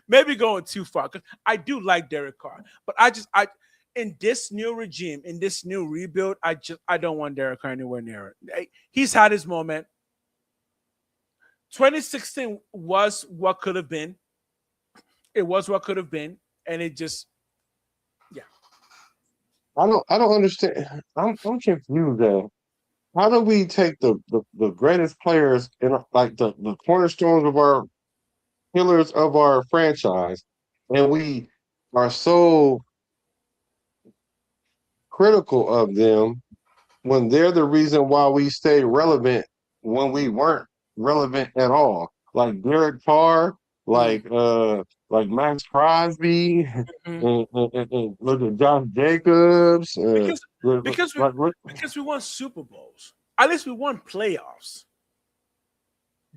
Maybe going too far because I do like Derek Carr, but I in this new regime, in this new rebuild, I don't want Derek Carr anywhere near it. He's had his moment. 2016 was what could have been. It was what could have been, and it just, yeah. I don't understand. I'm confused though. How do we take the greatest players and like the cornerstones of our pillars of our franchise, and we are so critical of them when they're the reason why we stayed relevant when we weren't relevant at all? Like Derek Carr, like Max Crosby, Mhm. and look at Josh Jacobs. Because because we Like because we won Super Bowls. At least we won playoffs.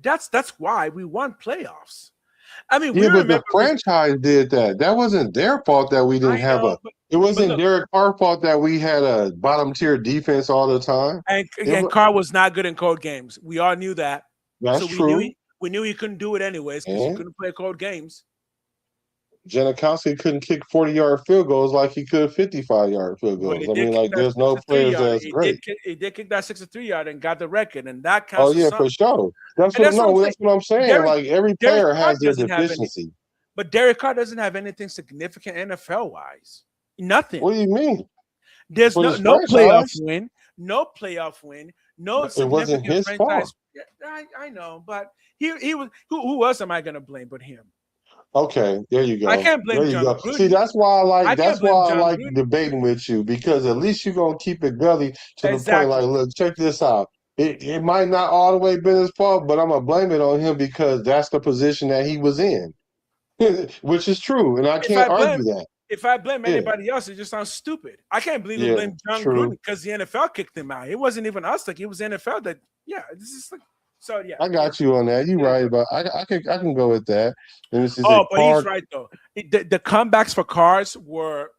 That's why we won playoffs. I mean, we Yeah, but the remember. franchise did that. That wasn't their fault that we didn't I have know, a. It but wasn't look, Derek Carr's fault that we had a bottom tier defense all the time. and It again, was, Carr was not good in cold games. We all knew that, that's so we knew true. he couldn't do it anyways because he And couldn't play cold games. Janikowski couldn't kick 40-yard field goals like he could 55-yard field But goals. he I did mean, kick like, that there's no 63 players yarder. that's great. He did kick that 63 yard and got the record, and that Oh counts for yeah, for something. sure. That's And what that's what I'm no, saying. that's what I'm saying. Derek Like every Derek player Carr has their doesn't have any, deficiency. but Derek Carr doesn't have anything significant NFL wise. Nothing. What do you mean? There's For this no playoff franchise, win, no it wasn't significant his fault. franchise. Yeah, I know, but he was who else am I gonna blame but him? Okay, there you I go. can't There blame you John go. See, Gruden. I can't that's blame why I John like Gruden. debating with you because at least you're gonna keep it gully to the point like, Exactly. look, check this out. It might not all the way been his fault, but I'm gonna blame it on him because that's the position that he was in. Which is true, and I If can't I argue blame that. if I blame Yeah, anybody else, it just sounds stupid. I can't believe we yeah, blame John Gruden true. because the NFL kicked him out. It wasn't even us, like it was the NFL that this is like so yeah, I got you on that. You it is right what about I can go with that. Let me see, is it oh, but he's Carr? right though. The comebacks for cars were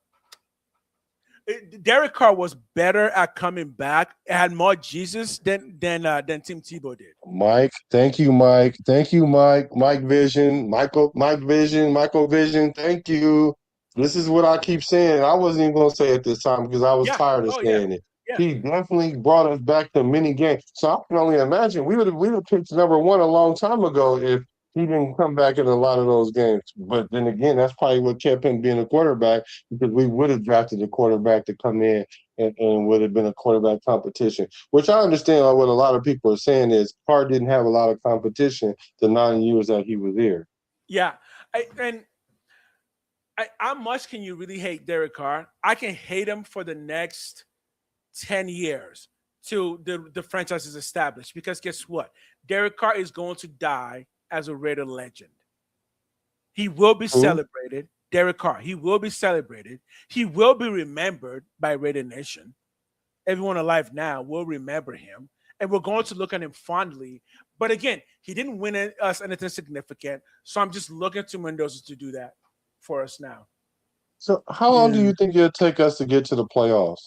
Derek Carr was better at coming back. It had more Jesus than Tim Tebow did. Mike, thank you, Mike. Thank you, Mike. Mike Vision, Mike Vision, Michael Vision. Thank you. This is what I keep saying. I wasn't even going to say it this time because I was Yeah. tired of Oh yeah. saying it. Yeah. He definitely brought us back to many games. So I can only imagine we would have picked number one a long time ago if he didn't come back in a lot of those games. But then again, that's probably what kept him being a quarterback because we would have drafted a quarterback to come in and would have been a quarterback competition. Which I understand what a lot of people are saying is Carr didn't have a lot of competition the 9 years that he was there. Yeah. How much can you really hate Derek Carr? I can hate him for the next 10 years till the franchise is established. Because guess what? Derek Carr is going to die as a Raider legend. He will be Who? celebrated. Derek Carr, he will be celebrated. He will be remembered by Raider Nation. Everyone alive now will remember him. And we're going to look at him fondly. But again, he didn't win us anything significant. So I'm just looking to Mendoza to do that for us now. So how long do you think it'll take us to get to the playoffs?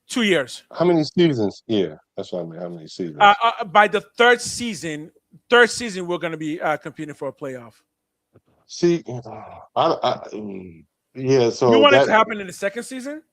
2 years. How many seasons? Yeah, that's what I mean. How many seasons? By the third season, we're going to be competing for a playoff. See, yeah. You So want it that to happen in the second season?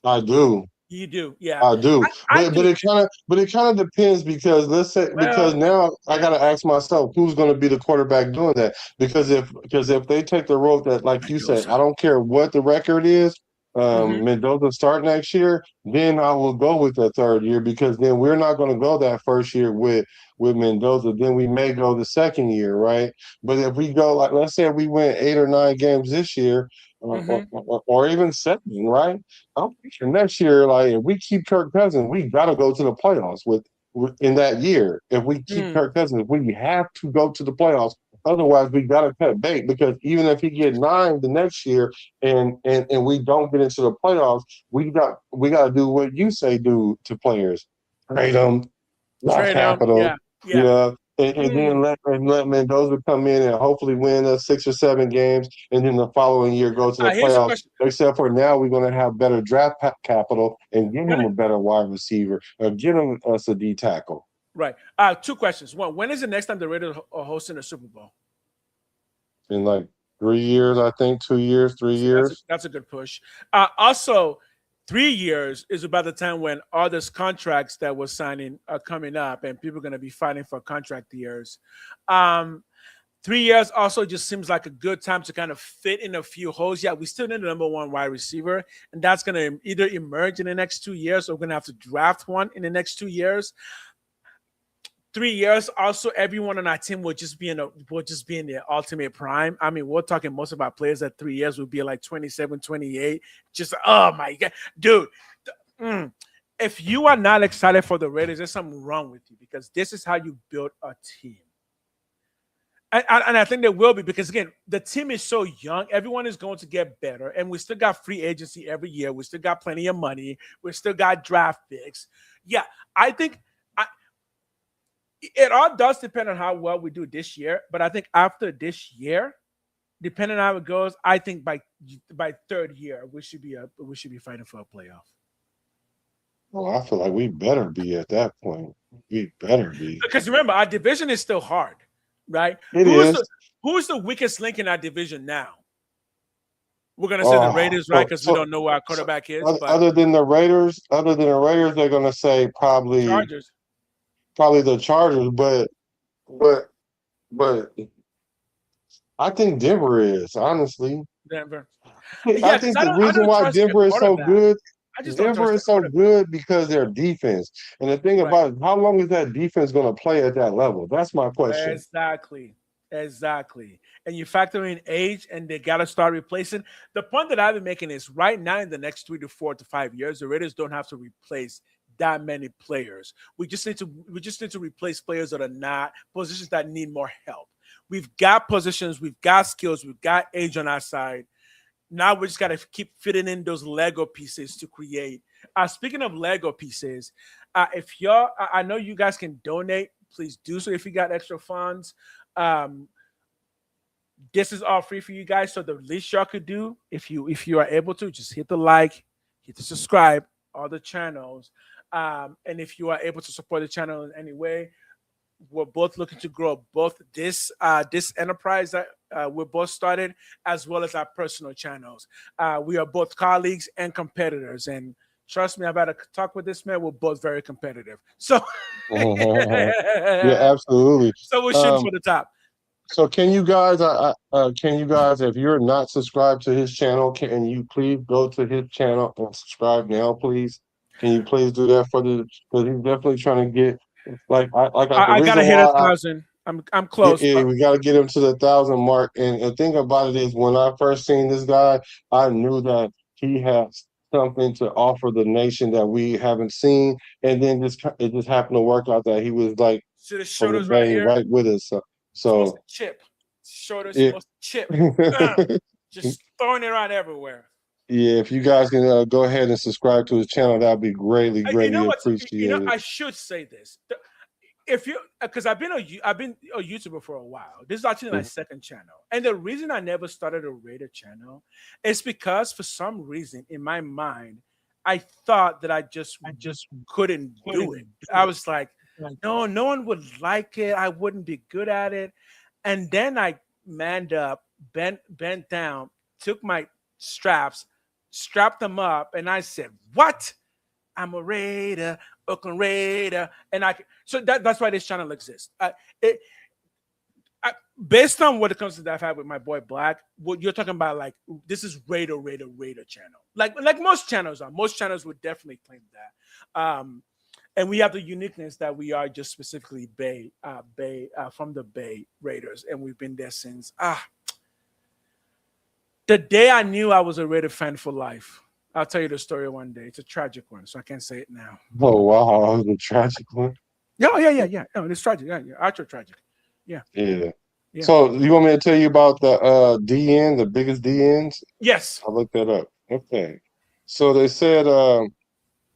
I do. You do, yeah. I do, I but do. it kind of depends because let's say because now I got to ask myself who's going to be the quarterback doing that because if they take the road that like you said, I don't care what the record is, Mendoza start next year, then I will go with the third year because then we're not going to go that first year with Mendoza. Then we may go the second year, right? But if we go like let's say we win 8 or 9 games this year. Or even 7, right? I'm thinking next year, like if we keep Kirk Cousins, we got to go to the playoffs with in that year. If we keep Kirk Cousins, we have to go to the playoffs. Otherwise, we got to cut bait because even if he get 9 the next year and we don't get into the playoffs, we got to do what you say do to players: trade them, draft capital, yeah. you know. And then let Mendoza come in and hopefully win us 6 or 7 games, and then the following year go to the playoffs. Except for now, we're going to have better draft capital and give him a better wide receiver or give him us a D tackle. Right. 2 questions. One, when is the next time the Raiders are hosting a Super Bowl? In like 3 years, I think 2 years, 3 years. That's a good push. Also, 3 years is about the time when all those contracts that we're signing are coming up and people are going to be fighting for contract years. 3 years also just seems like a good time to kind of fit in a few holes. Yeah, we still need the number 1 wide receiver, and that's going to either emerge in the next 2 years or we're going to have to draft one in the next 2 years. 3 years, also everyone on our team will just be in their ultimate prime. I mean, we're talking most of our players at 3 years will be like 27, 28. Just oh my god, dude. If you are not excited for the Raiders, there's something wrong with you because this is how you build a team. And I think there will be because again, the team is so young. Everyone is going to get better, and we still got free agency every year. We still got plenty of money. We still got draft picks. Yeah, I think. It all does depend on how well we do this year, but I think after this year, depending on how it goes, I think by third year we should be fighting for a playoff. Well, I feel like we better be at that point. We better be. Because remember, our division is still hard, right? It Who's is. the who's the weakest link in our division now? We're gonna say the Oh, Raiders, right? Because we don't know where our quarterback is, but other than the Raiders, they're gonna say probably Chargers. the Chargers, but but I think Denver is honestly. Denver. I Yeah, because think the I reason don't why trust their Denver is so quarterback. good, I just don't Denver trust their is so quarterback. good because their defense. And the thing Right. about it, how long is that defense going to play at that level? That's my question. Exactly. Exactly. And you factor in age and they gotta start replacing. The point that I've been making is right now in the next 3 to 4 to 5 years, the Raiders don't have to replace that many players. We just need to replace players that are not positions that need more help. We've got positions, we've got skills, we've got age on our side. Now we just got to keep fitting in those Lego pieces to create. Speaking of Lego pieces, if y'all, I know you guys can donate. Please do so if you got extra funds. Um, this is all free for you guys. So the least y'all could do, if you are able to, just hit the like, hit the subscribe, all the channels. And if you are able to support the channel in any way, we're both looking to grow both this enterprise that we're both started, as well as our personal channels. We are both colleagues and competitors, and trust me, I've had a talk with this man. We're both very competitive, so Yeah, absolutely. so we're shooting for the top. So can you guys, if you're not subscribed to his channel, can you please go to his channel and subscribe now, please? Can you please do that because he's definitely trying to get the I gotta reason hit a why thousand. I'm close. yeah, we got to get him to the 1,000 mark. And the thing about it is, when I first seen this guy, I knew that he has something to offer the nation that we haven't seen. And then it just happened to work out that he was like See the from the shoulders right Bay, here. right with us. Supposed So to chip. Shoulders yeah. supposed to chip. Just throwing it around everywhere. Yeah, if you guys can go ahead and subscribe to his channel, that'd be greatly, You know greatly what? appreciated. I should say this. If you, because I've been a YouTuber for a while. This is actually my second channel, and the reason I never started a Raider channel is because for some reason in my mind I thought that I just couldn't do it. I was like, no one would like it. I wouldn't be good at it. And then I manned up, bent down, took my straps, strapped them up, and I said, "What? I'm a Raider, Oakland Raider," and so that's why this channel exists. Based on what it comes to that I've had with my boy Black, what you're talking about, like this is Raider channel, like most channels are. Most channels would definitely claim that, and we have the uniqueness that we are just specifically Bay from the Bay Raiders, and we've been there since the day I knew I was a Raider fan for life. I'll tell you the story one day. It's a tragic one, so I can't say it now. Oh wow, the tragic one. Yeah. No, it's tragic. Yeah, actual tragic. Yeah. So you want me to tell you about the DN, the biggest DNs? Yes. I looked that up. Okay. So they said at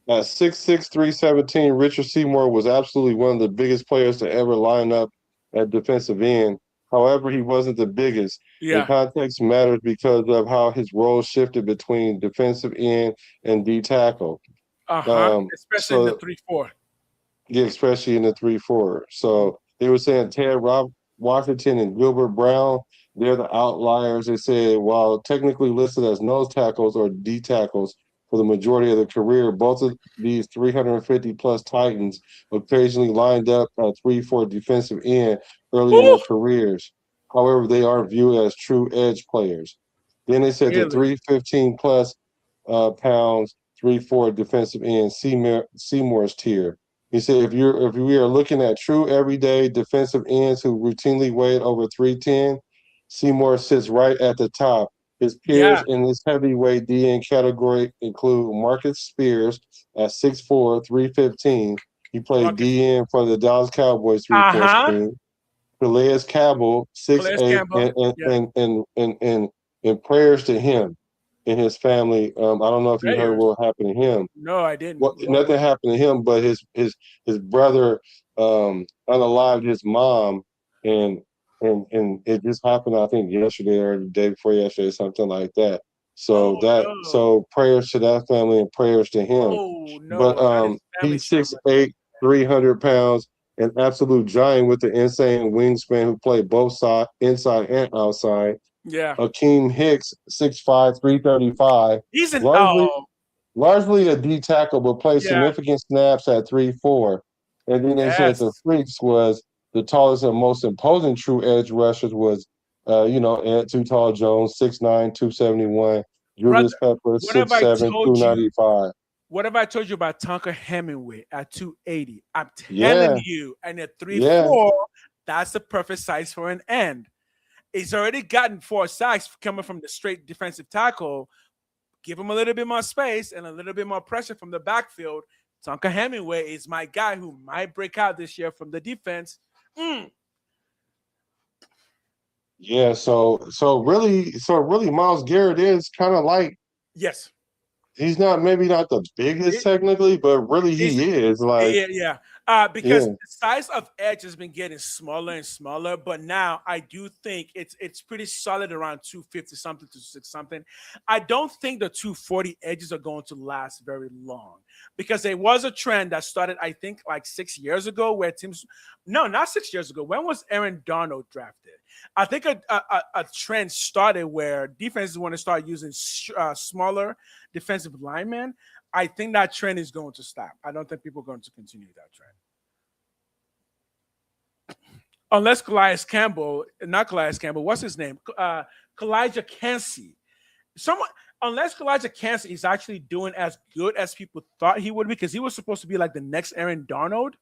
6'6", 317, Richard Seymour was absolutely one of the biggest players to ever line up at defensive end. However, he wasn't the biggest. Yeah. And context matters because of how his role shifted between defensive end and D tackle. Especially in the 3-4. Yeah, especially in the 3-4. So they were saying Ted Washington and Gilbert Brown, they're the outliers. They said while technically listed as nose tackles or D tackles for the majority of their career, both of these 350-plus Titans occasionally lined up at 3-4 defensive end early in their careers. However, they aren't viewed as true edge players. Then they said the 315-plus pounds, 3-4 defensive end, Seymour's tier. He said, if we are looking at true everyday defensive ends who routinely weighed over 310, Seymour sits right at the top. His peers in this heavyweight DN category include Marcus Spears at 6'4", 315. He played DN for the Dallas Cowboys 3-4 scheme. Calais Campbell, 6'8", and prayers to him and his family. I don't know if you heard what happened to him. No, I didn't. Nothing happened to him, but his brother, unalived his mom, and and it just happened, I think, yesterday or the day before yesterday, something like that. Oh no. So prayers to that family and prayers to him. Oh But no. That is family he's trauma. 6'8", 300 pounds, an absolute giant with the insane wingspan who played both side, inside and outside. Yeah. Akeem Hicks, 6'5", 335, He's an largely largely a D tackle, but played yeah. significant snaps at 3'4". And then they said the Yes. freaks was the tallest and most imposing true edge rushers was, Ed Too Tall Jones, 6'9", 271. Julius Brother, Pepper, what have six I seven, told two you? ninety five. What have I told you about Tonka Hemingway at 280? I'm telling Yeah, you, and at three yeah. four, that's the perfect size for an end. He's already gotten 4 sacks coming from the straight defensive tackle. Give him a little bit more space and a little bit more pressure from the backfield. Tonka Hemingway is my guy who might break out this year from the defense. Yeah, so really Miles Garrett is kind of like, Yes. he's not, maybe not the biggest technically, but really He's he is like, yeah. Because yeah. the size of edge has been getting smaller and smaller, but now I do think it's pretty solid around 250 something to 6 something. I don't think the 240 edges are going to last very long because there was a trend that started, I think, like 6 years ago, where teams, no, not 6 years ago. When was Aaron Donald drafted? I think a trend started where defenses want to start using smaller defensive linemen. I think that trend is going to stop. I don't think people are going to continue that trend. Unless not Calais Campbell, what's his name? Kalijah Cansey. Someone, unless Kalijah Cansey is actually doing as good as people thought he would be, because he was supposed to be like the next Aaron Donald.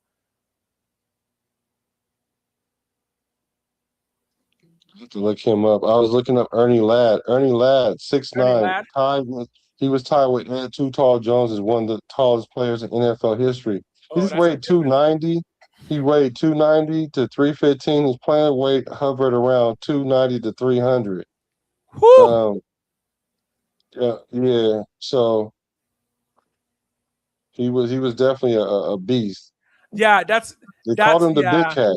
I have to look him up. I was looking up Ernie Ladd. Ernie Ladd, Ernie 6'9", Ladd. he was tied with Ed Too Tall Jones as one of the tallest players in NFL history. He Oh, just that's a weighed different. 290. He weighed 290 to 315. His playing weight hovered around 290 to 300. Whew. Um, yeah. So he was definitely a beast. Yeah, They called that's him the Big yeah. Cat.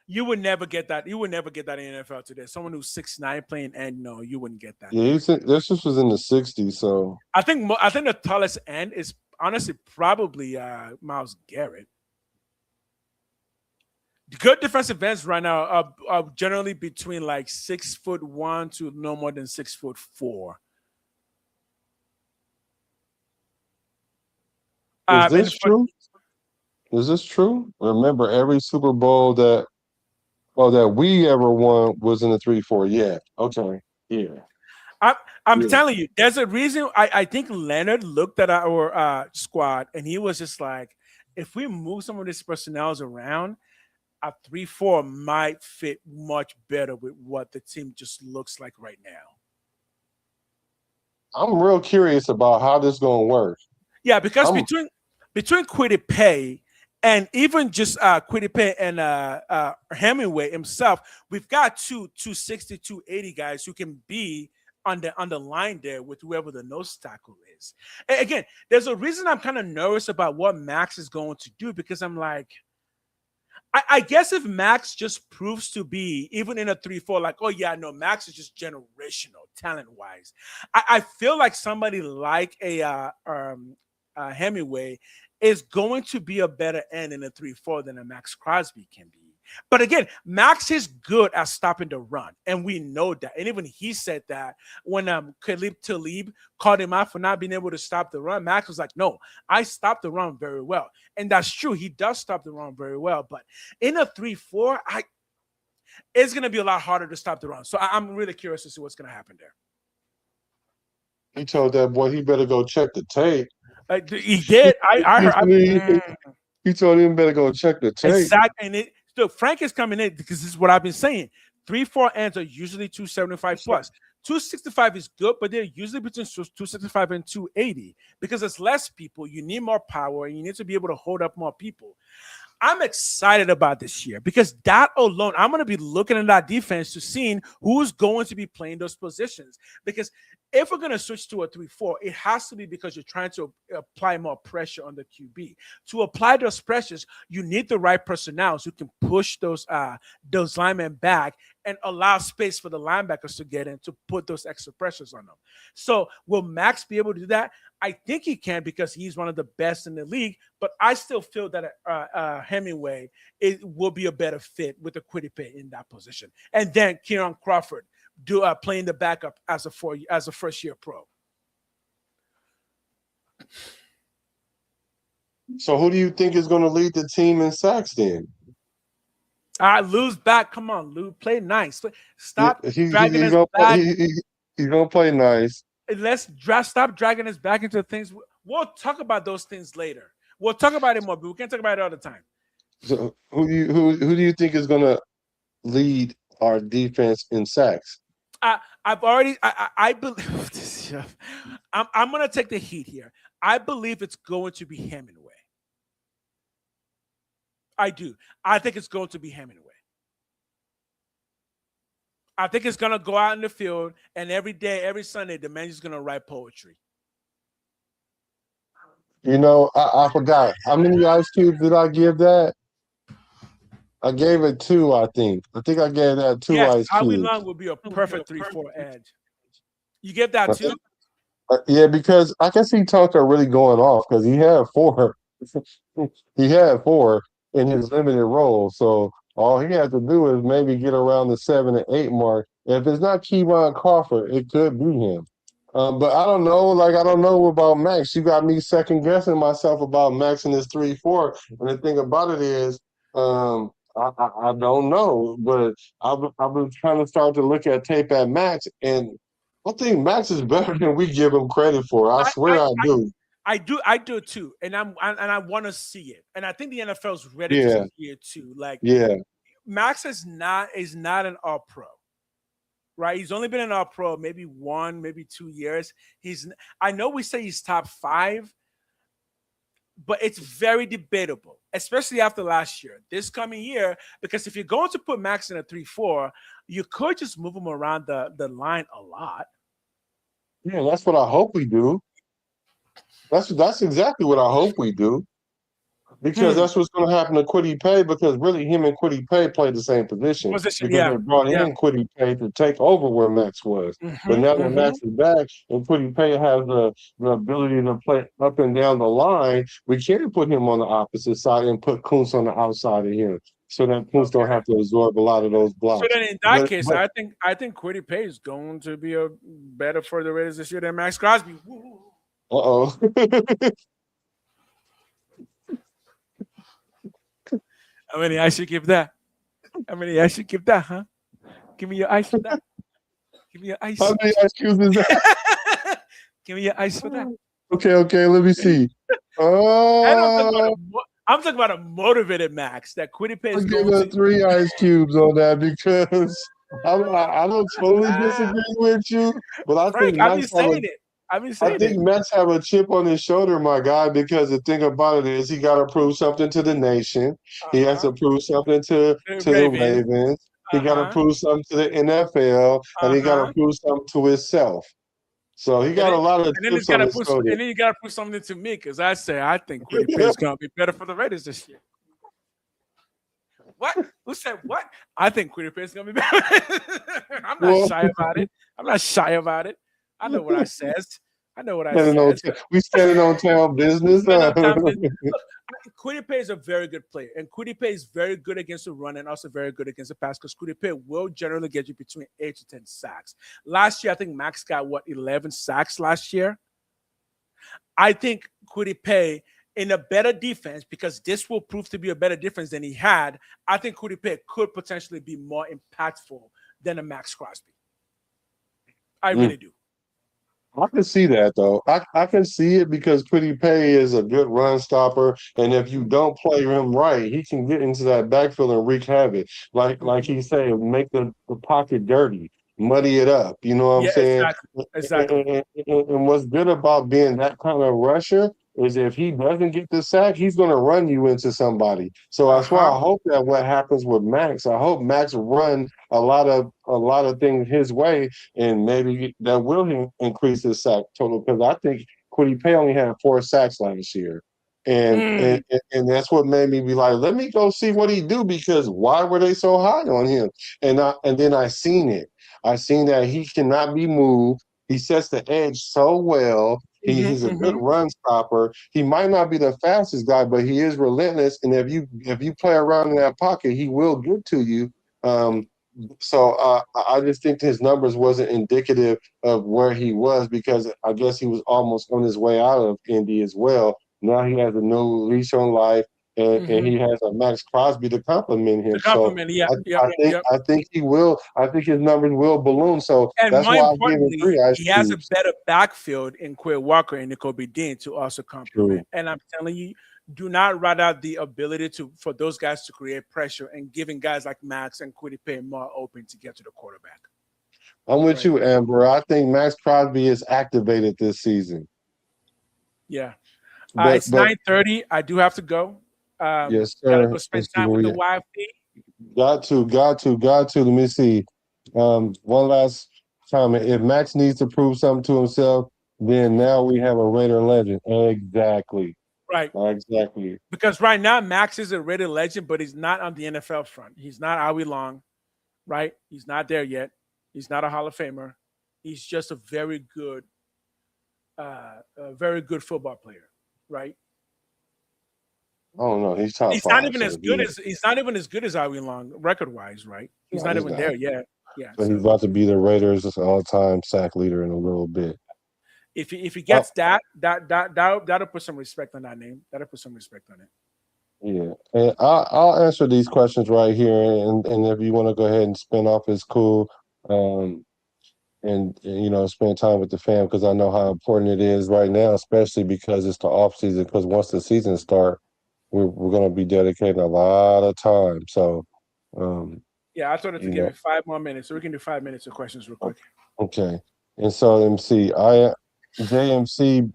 You would never get that. You would never get that in NFL today. Someone who's 6'9" playing end, no, you wouldn't get that. Yeah, this was in the 60s. So I think the tallest end is honestly probably Myles Garrett. The good defensive ends right now are generally between like 6'1" to no more than 6'4". is And this true? Is this true? Remember, every Super Bowl that we ever won was in the 3-4. Yeah. Okay. Yeah. I'm Yeah. telling you, there's a reason. I think Leonard looked at our squad and he was just like, if we move some of these personnels around, a 3-4 might fit much better with what the team just looks like right now. I'm real curious about how this gonna work. Yeah, because I'm between Kwity Paye and even just Kwity Paye and Hemingway himself, we've got 260, 280 guys who can be on the line there with whoever the nose tackle is. And again, there's a reason I'm kind of nervous about what Max is going to do, because I'm like, I guess if Max just proves to be, even in a 3-4, like, oh yeah, no, Max is just generational talent wise. I feel like somebody like a Hemingway is going to be a better end in a 3-4 than a Max Crosby can be. But again, Max is good at stopping the run, and we know that. And even he said that when Khalib Talib called him out for not being able to stop the run. Max was like, "No, I stopped the run very well," and that's true. He does stop the run very well. But in a 3-4, it's going to be a lot harder to stop the run. So I'm really curious to see what's going to happen there. He told that boy he better go check the tape. He did. I heard. He told him better go check the tape. Exactly. And look, Frank is coming in because this is what I've been saying. 3-4 ends are usually 275 plus. 265 is good, but they're usually between 265 and 280 because it's less people. You need more power and you need to be able to hold up more people. I'm excited about this year because that alone, I'm going to be looking at that defense to seeing who's going to be playing those positions. Because if we're going to switch to a 3-4, it has to be because you're trying to apply more pressure on the QB. To apply those pressures, you need the right personnel who can push those linemen back and allow space for the linebackers to get in to put those extra pressures on them. So will Max be able to do that? I think he can because he's one of the best in the league, but I still feel that Hemingway will be a better fit with the Quiddipe in that position. And then Kieran Crawford playing the backup as a first-year pro. So who do you think is going to lead the team in sacks then? Lou's back. Come on, Lou. Play nice. Stop He's dragging us gonna back. He's going to play nice. Stop dragging us back into things. We'll talk about those things later. We'll talk about it more, but we can't talk about it all the time. So who do you think is going to lead our defense in sacks? I believe I'm going to take the heat here. I believe it's going to be Hemingway. I do. I think it's going to be Hemingway. I think it's going to go out in the field, and every day, every Sunday, the man is going to write poetry. You know, I forgot. How many ice cubes did I give that? I gave it 2, I think. I think I gave that 2 ice cubes. Howie Long would be a perfect 3-4 edge. You get that too? Yeah, because I can see Tucker really going off because he had 4. He had 4 in his limited role. So all he had to do is maybe get around the 7 and 8 mark. If it's not Kevon Crawford, it could be him. But I don't know. I don't know about Max. You got me second guessing myself about Max in this 3-4. And the thing about it is, I don't know. But I've been trying to start to look at tape at Max, and I think Max is better than we give him credit for. I swear I do. I do too, and I want to see it, and I think the NFL is ready to see it too. Max is not an All Pro, right? He's only been an All Pro maybe 1, maybe 2 years. I know we say he's top 5, but it's very debatable, especially after last year. This coming year, because if you're going to put Max in a 3-4, you could just move him around the line a lot. Yeah, that's what I hope we do. That's exactly what I hope we do. Because that's what's going to happen to Quiddipe, because really him and Quiddipe play the same position. Because they brought in Quiddipe to take over where Max was. But now that Max is back and Quiddipe has the ability to play up and down the line, we can't put him on the opposite side and put Kuntz on the outside of him. So that Kuntz don't have to absorb a lot of those blocks. So then in that case, I think Quiddipe is going to be a better for the Raiders this year than Max Crosby. Uh-oh. How many ice you give that? How many ice you give that, huh? Give me your ice for that. Give me your ice. How many ice cubes is that? Give me your ice for that. Okay, let me see. Oh, I'm talking about a motivated Max that Quiddipe is going to 3 ice cubes on that, because I don't totally disagree with you, but I think Max I think Max have a chip on his shoulder, my guy, because the thing about it is he got to prove something to the nation. He has to prove something to the Ravens. He got to prove something to the NFL, and he got to prove something to himself. So he got a lot of chips on his shoulder. And then you got to prove something to me, because I think Quiddipe is going to be better for the Raiders this year. What? Who said what? I think Quiddipe is going to be better. I'm not shy about it. I know what I says. We standing on town business. Quiddipe is a very good player, and Quiddipe is very good against the run and also very good against the pass, because Quiddipe will generally get you between 8 to 10 sacks. Last year, I think Max got 11 sacks last year. I think Quiddipe in a better defense, because this will prove to be a better defense than he had. I think Quiddipe could potentially be more impactful than a Max Crosby. I really do. I can see that, though. I can see it, because Quiddipe is a good run stopper, and if you don't play him right, he can get into that backfield and wreak havoc. Like he said, make the pocket dirty, muddy it up. You know what I'm saying? Exactly. And what's good about being that kind of rusher is if he doesn't get the sack, he's going to run you into somebody. So that's why I hope that what happens with Max, I hope Max run a lot of things his way, and maybe that will increase his sack total. Because I think Kwity Paye only had 4 sacks last year. And, and Mm. and that's what made me be like, let me go see what he do, because why were they so high on him? And then I seen it. I seen that he cannot be moved. He sets the edge so well. He's a good run stopper. He might not be the fastest guy, but he is relentless. And if you play around in that pocket, he will get to you. Um, so I just think his numbers wasn't indicative of where he was, because I guess he was almost on his way out of Indy as well. Now he has a new leash on life, and he has a Max Crosby to compliment him. The So compliment, yeah, I, yep, I yep, think yep. I think he will. I think his numbers will balloon. So And that's more why I give him importantly, 3 ice he has a cubes. better backfield in Quay Walker and N'Kobe Dean to also True. complement. And I'm telling you, do not write out the ability for those guys to create pressure and giving guys like Max and Kwity Paye more open to get to the quarterback. I'm with Right. you, Amber. I think Max Crosby is activated this season. Yeah. But It's 9:30. I do have to go. yes, Gotta sir. go spend Let's see time where with we the at. wifey. Got to. Let me see. One last comment. If Max needs to prove something to himself, then now we have a Raider legend. Exactly. Right. Exactly. Because right now Max is a Raider legend, but he's not on the NFL front. He's not Howie Long, right? He's not there yet. He's not a Hall of Famer. He's just a very good football player, right? I don't know. He's top He's not 5, even so as good as Howie Long record wise, right? He's no, not he's even not. there yet. Yeah. But he's So about to be the Raiders' all-time sack leader in a little bit. if he Oh, gets that'll put some respect on that name. That'll put some respect on it. yeah. And I'll answer these questions right here, and if you want to go ahead and spin off, it's cool. Um, and spend time with the fam, because I know how important it is right now, especially because it's the off season. Because once the season start, we're going to be dedicating a lot of time. So, um, Yeah, I told her to you give know, it 5 more minutes, so we can do 5 minutes of questions real quick. okay. And so MC, JMC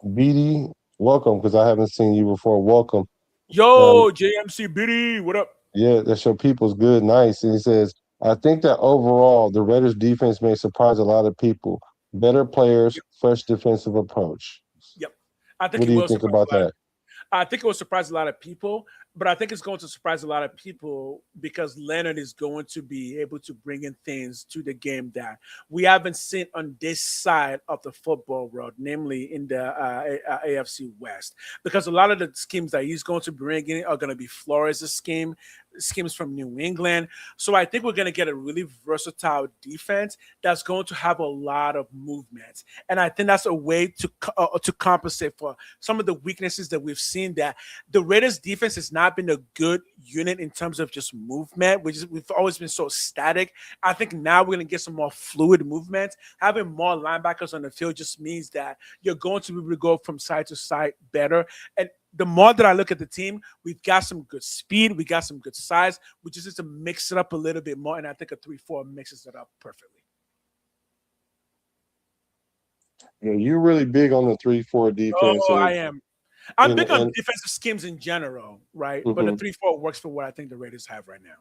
BD, welcome, because I haven't seen you before. Welcome. Yo, JMC Biddy, what up? Yeah, that's your people's good, nice. And he says, I think that overall the Raiders defense may surprise a lot of people. Better players, Yep. fresh defensive approach. Yep. I think What he do you will think surprise about a lot. that? I think it will surprise a lot of people, but I think it's going to surprise a lot of people because Leonard is going to be able to bring in things to the game that we haven't seen on this side of the football world, namely in the AFC West. Because a lot of the schemes that he's going to bring in are going to be Flores' schemes from New England. So I think we're going to get a really versatile defense that's going to have a lot of movement, and I think that's a way to compensate for some of the weaknesses that we've seen. That the Raiders defense has not been a good unit in terms of just movement. We've always been so static. I think now we're going to get some more fluid movement. Having more linebackers on the field just means that you're going to be able to go from side to side better. And the more that I look at the team, we've got some good speed, we got some good size. We just need to mix it up a little bit more, and I think a 3-4 mixes it up perfectly. Yeah, you're really big on the 3-4 defense, Oh, I and am. I'm and big on and defensive schemes in general, right? But the mhm. 3-4 works for what I think the Raiders have right now.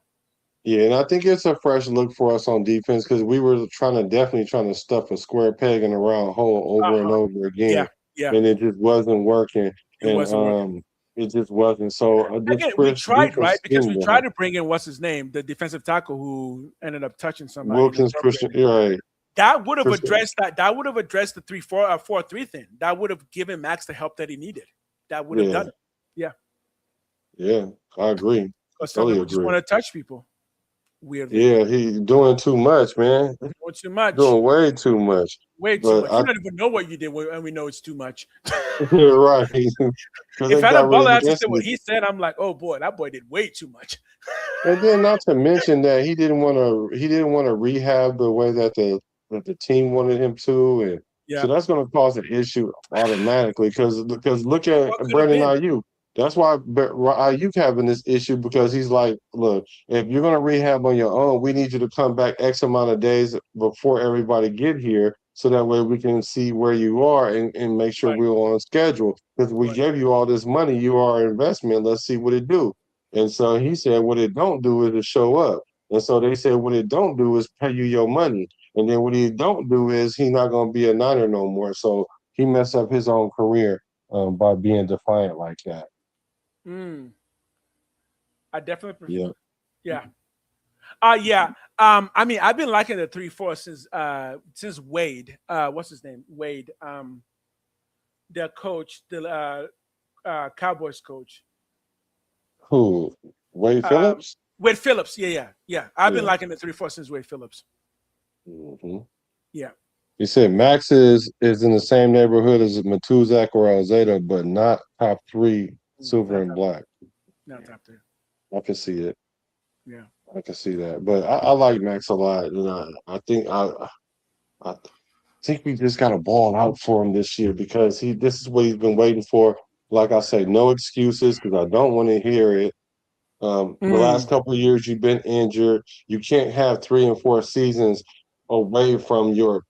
Yeah, and I think it's a fresh look for us on defense, because we were definitely trying to stuff a square peg in a round hole over and Uh-huh. over Yeah, again, yeah. and it just wasn't working. It And wasn't working. it just wasn't. So this Again, we fresh tried, defense right? Because scheme we will tried help. to bring in what's his name, the defensive tackle who ended up touching somebody in the Wilkins, third Christian, grade. you're right. That would have Christian, addressed that. That would have addressed the 3-4 4-3 thing. That would have given Max the help that he needed. That would have yeah, done it. Yeah. yeah, I agree. I Because some totally people just agree. want to touch people. Weirdly. Yeah, he's doing too much, man. Or too much. Doing way too much. Way too But much. You don't even know what you did, and we know it's too much. you're right, because If they got Adam rid of Butler him has to say what instantly. he said, I'm like, oh boy, that boy did way too much. And then not to mention that he didn't want to rehab the way that the team wanted him to, and so Yeah. that's going to cause an issue automatically. Because look at What could have Brandon been? Ayuk. That's why Ayuk having this issue, because he's like, look, if you're going to rehab on your own, we need you to come back X amount of days before everybody get here, so that way we can see where you are and make sure Right. we're on schedule. Because we Right. gave you all this money, you are our investment. Let's see what it do. And so he said, what it don't do is to show up. And so they said, what it don't do is pay you your money. And then what he don't do is he's not going to be a Niner no more. So he messed up his own career by being defiant like that. I definitely prefer. Yeah. Yeah. Yeah. I mean, I've been liking the 3-4 since Wade. What's his name? Wade. The coach, the Cowboys coach. Who? Wade Phillips? Wade Phillips. Yeah. I've been Yeah. liking the 3-4 since Wade Phillips. Mm-hmm. Yeah. He said Max is in the same neighborhood as Matuzak or Alzada, but not top 3 silver and black. Not top 3. I can see it. Yeah. I can see that. But I like Max a lot. And I think we just got a ball out for him this year because this is what he's been waiting for. Like I say, no excuses because I don't want to hear it. The last couple of years you've been injured. You can't have 3 and 4 seasons away from your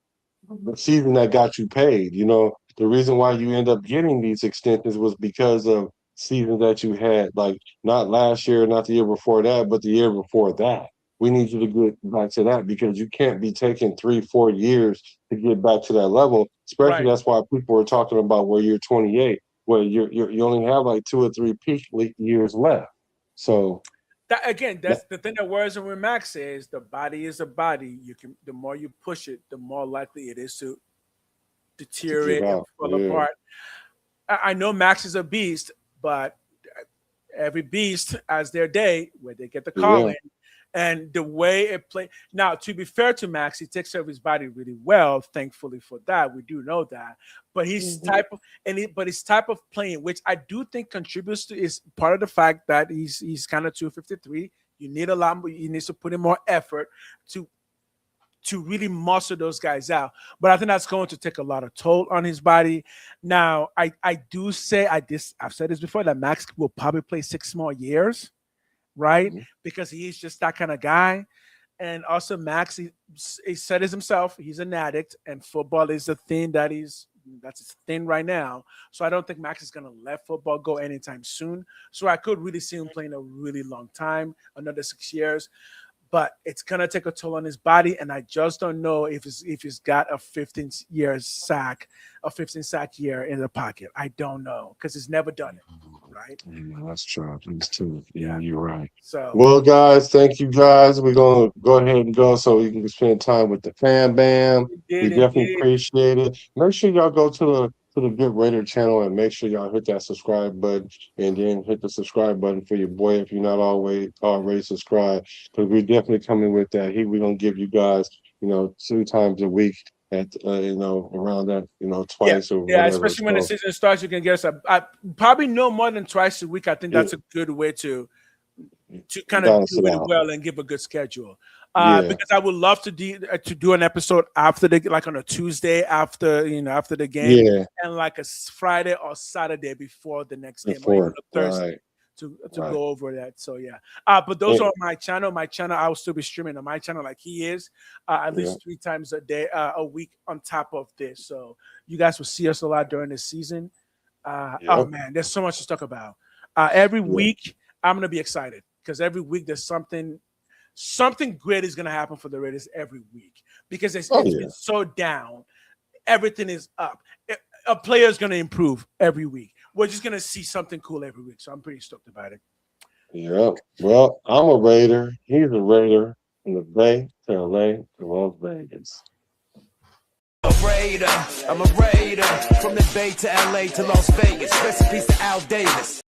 season that got you paid. You know, the reason why you end up getting these extensions was because of seasons that you had, like not last year, not the year before that, but the year before that. We need you to get back to that because you can't be taking 3-4 years to get back to that level. Especially that's why people are talking about where you're 28, where you only have like 2 or 3 peak years left. So that again, that's the thing that worries me with Max is the body is a body. The more you push it, the more likely it is to deteriorate and fall apart. I know Max is a beast, but every beast has their day where they get the call in. And the way it plays now, to be fair to Max, he takes care of his body really well. Thankfully for that, we do know that. But his type of playing, which I do think contributes to, is part of the fact that he's kind of 253. You need a lot more. You need to put in more effort to really muscle those guys out. But I think that's going to take a lot of toll on his body. Now, I do say I've said this before that Max will probably play 6 more years. Right, because he's just that kind of guy, and also Max, he said it himself, he's an addict, and football is the thing that's his thing right now. So I don't think Max is gonna let football go anytime soon. So I could really see him playing a really long time, another 6 years, but it's gonna take a toll on his body, and I just don't know if he's got a 15 sack year in the pocket. I don't know because he's never done it. Right? Yeah, that's true. That's true. Yeah, you're right. So, well, guys, thank you, guys. We're gonna go ahead and go so you can spend time with the fam bam. We definitely appreciate it. Make sure y'all go to the Get Raider channel and make sure y'all hit that subscribe button and then hit the subscribe button for your boy if you're not already subscribed. Because we're definitely coming with that. We're gonna give you guys, 2 times a week. At around that, twice or whatever. Especially when the season starts, you can get us probably no more than twice a week. I think that's a good way to kind of do it well and give a good schedule. Because I would love to do an episode after like on a Tuesday after the game, and like a Friday or Saturday before the next game, or even a Thursday. To go over that. So but those are my channel. I will still be streaming on my channel like he is, at least 3 times a week on top of this. So you guys will see us a lot during the season. Oh man, there's so much to talk about. Every week I'm gonna be excited because every week there's something great is gonna happen for the Raiders every week because it's been so down. Everything is up. A player is gonna improve every week. We're just going to see something cool every week. So I'm pretty stoked about it. Yeah. Well, I'm a Raider. He's a Raider from the Bay to LA to Las Vegas. I'm a Raider from the Bay to LA to Las Vegas. Recipes to Al Davis.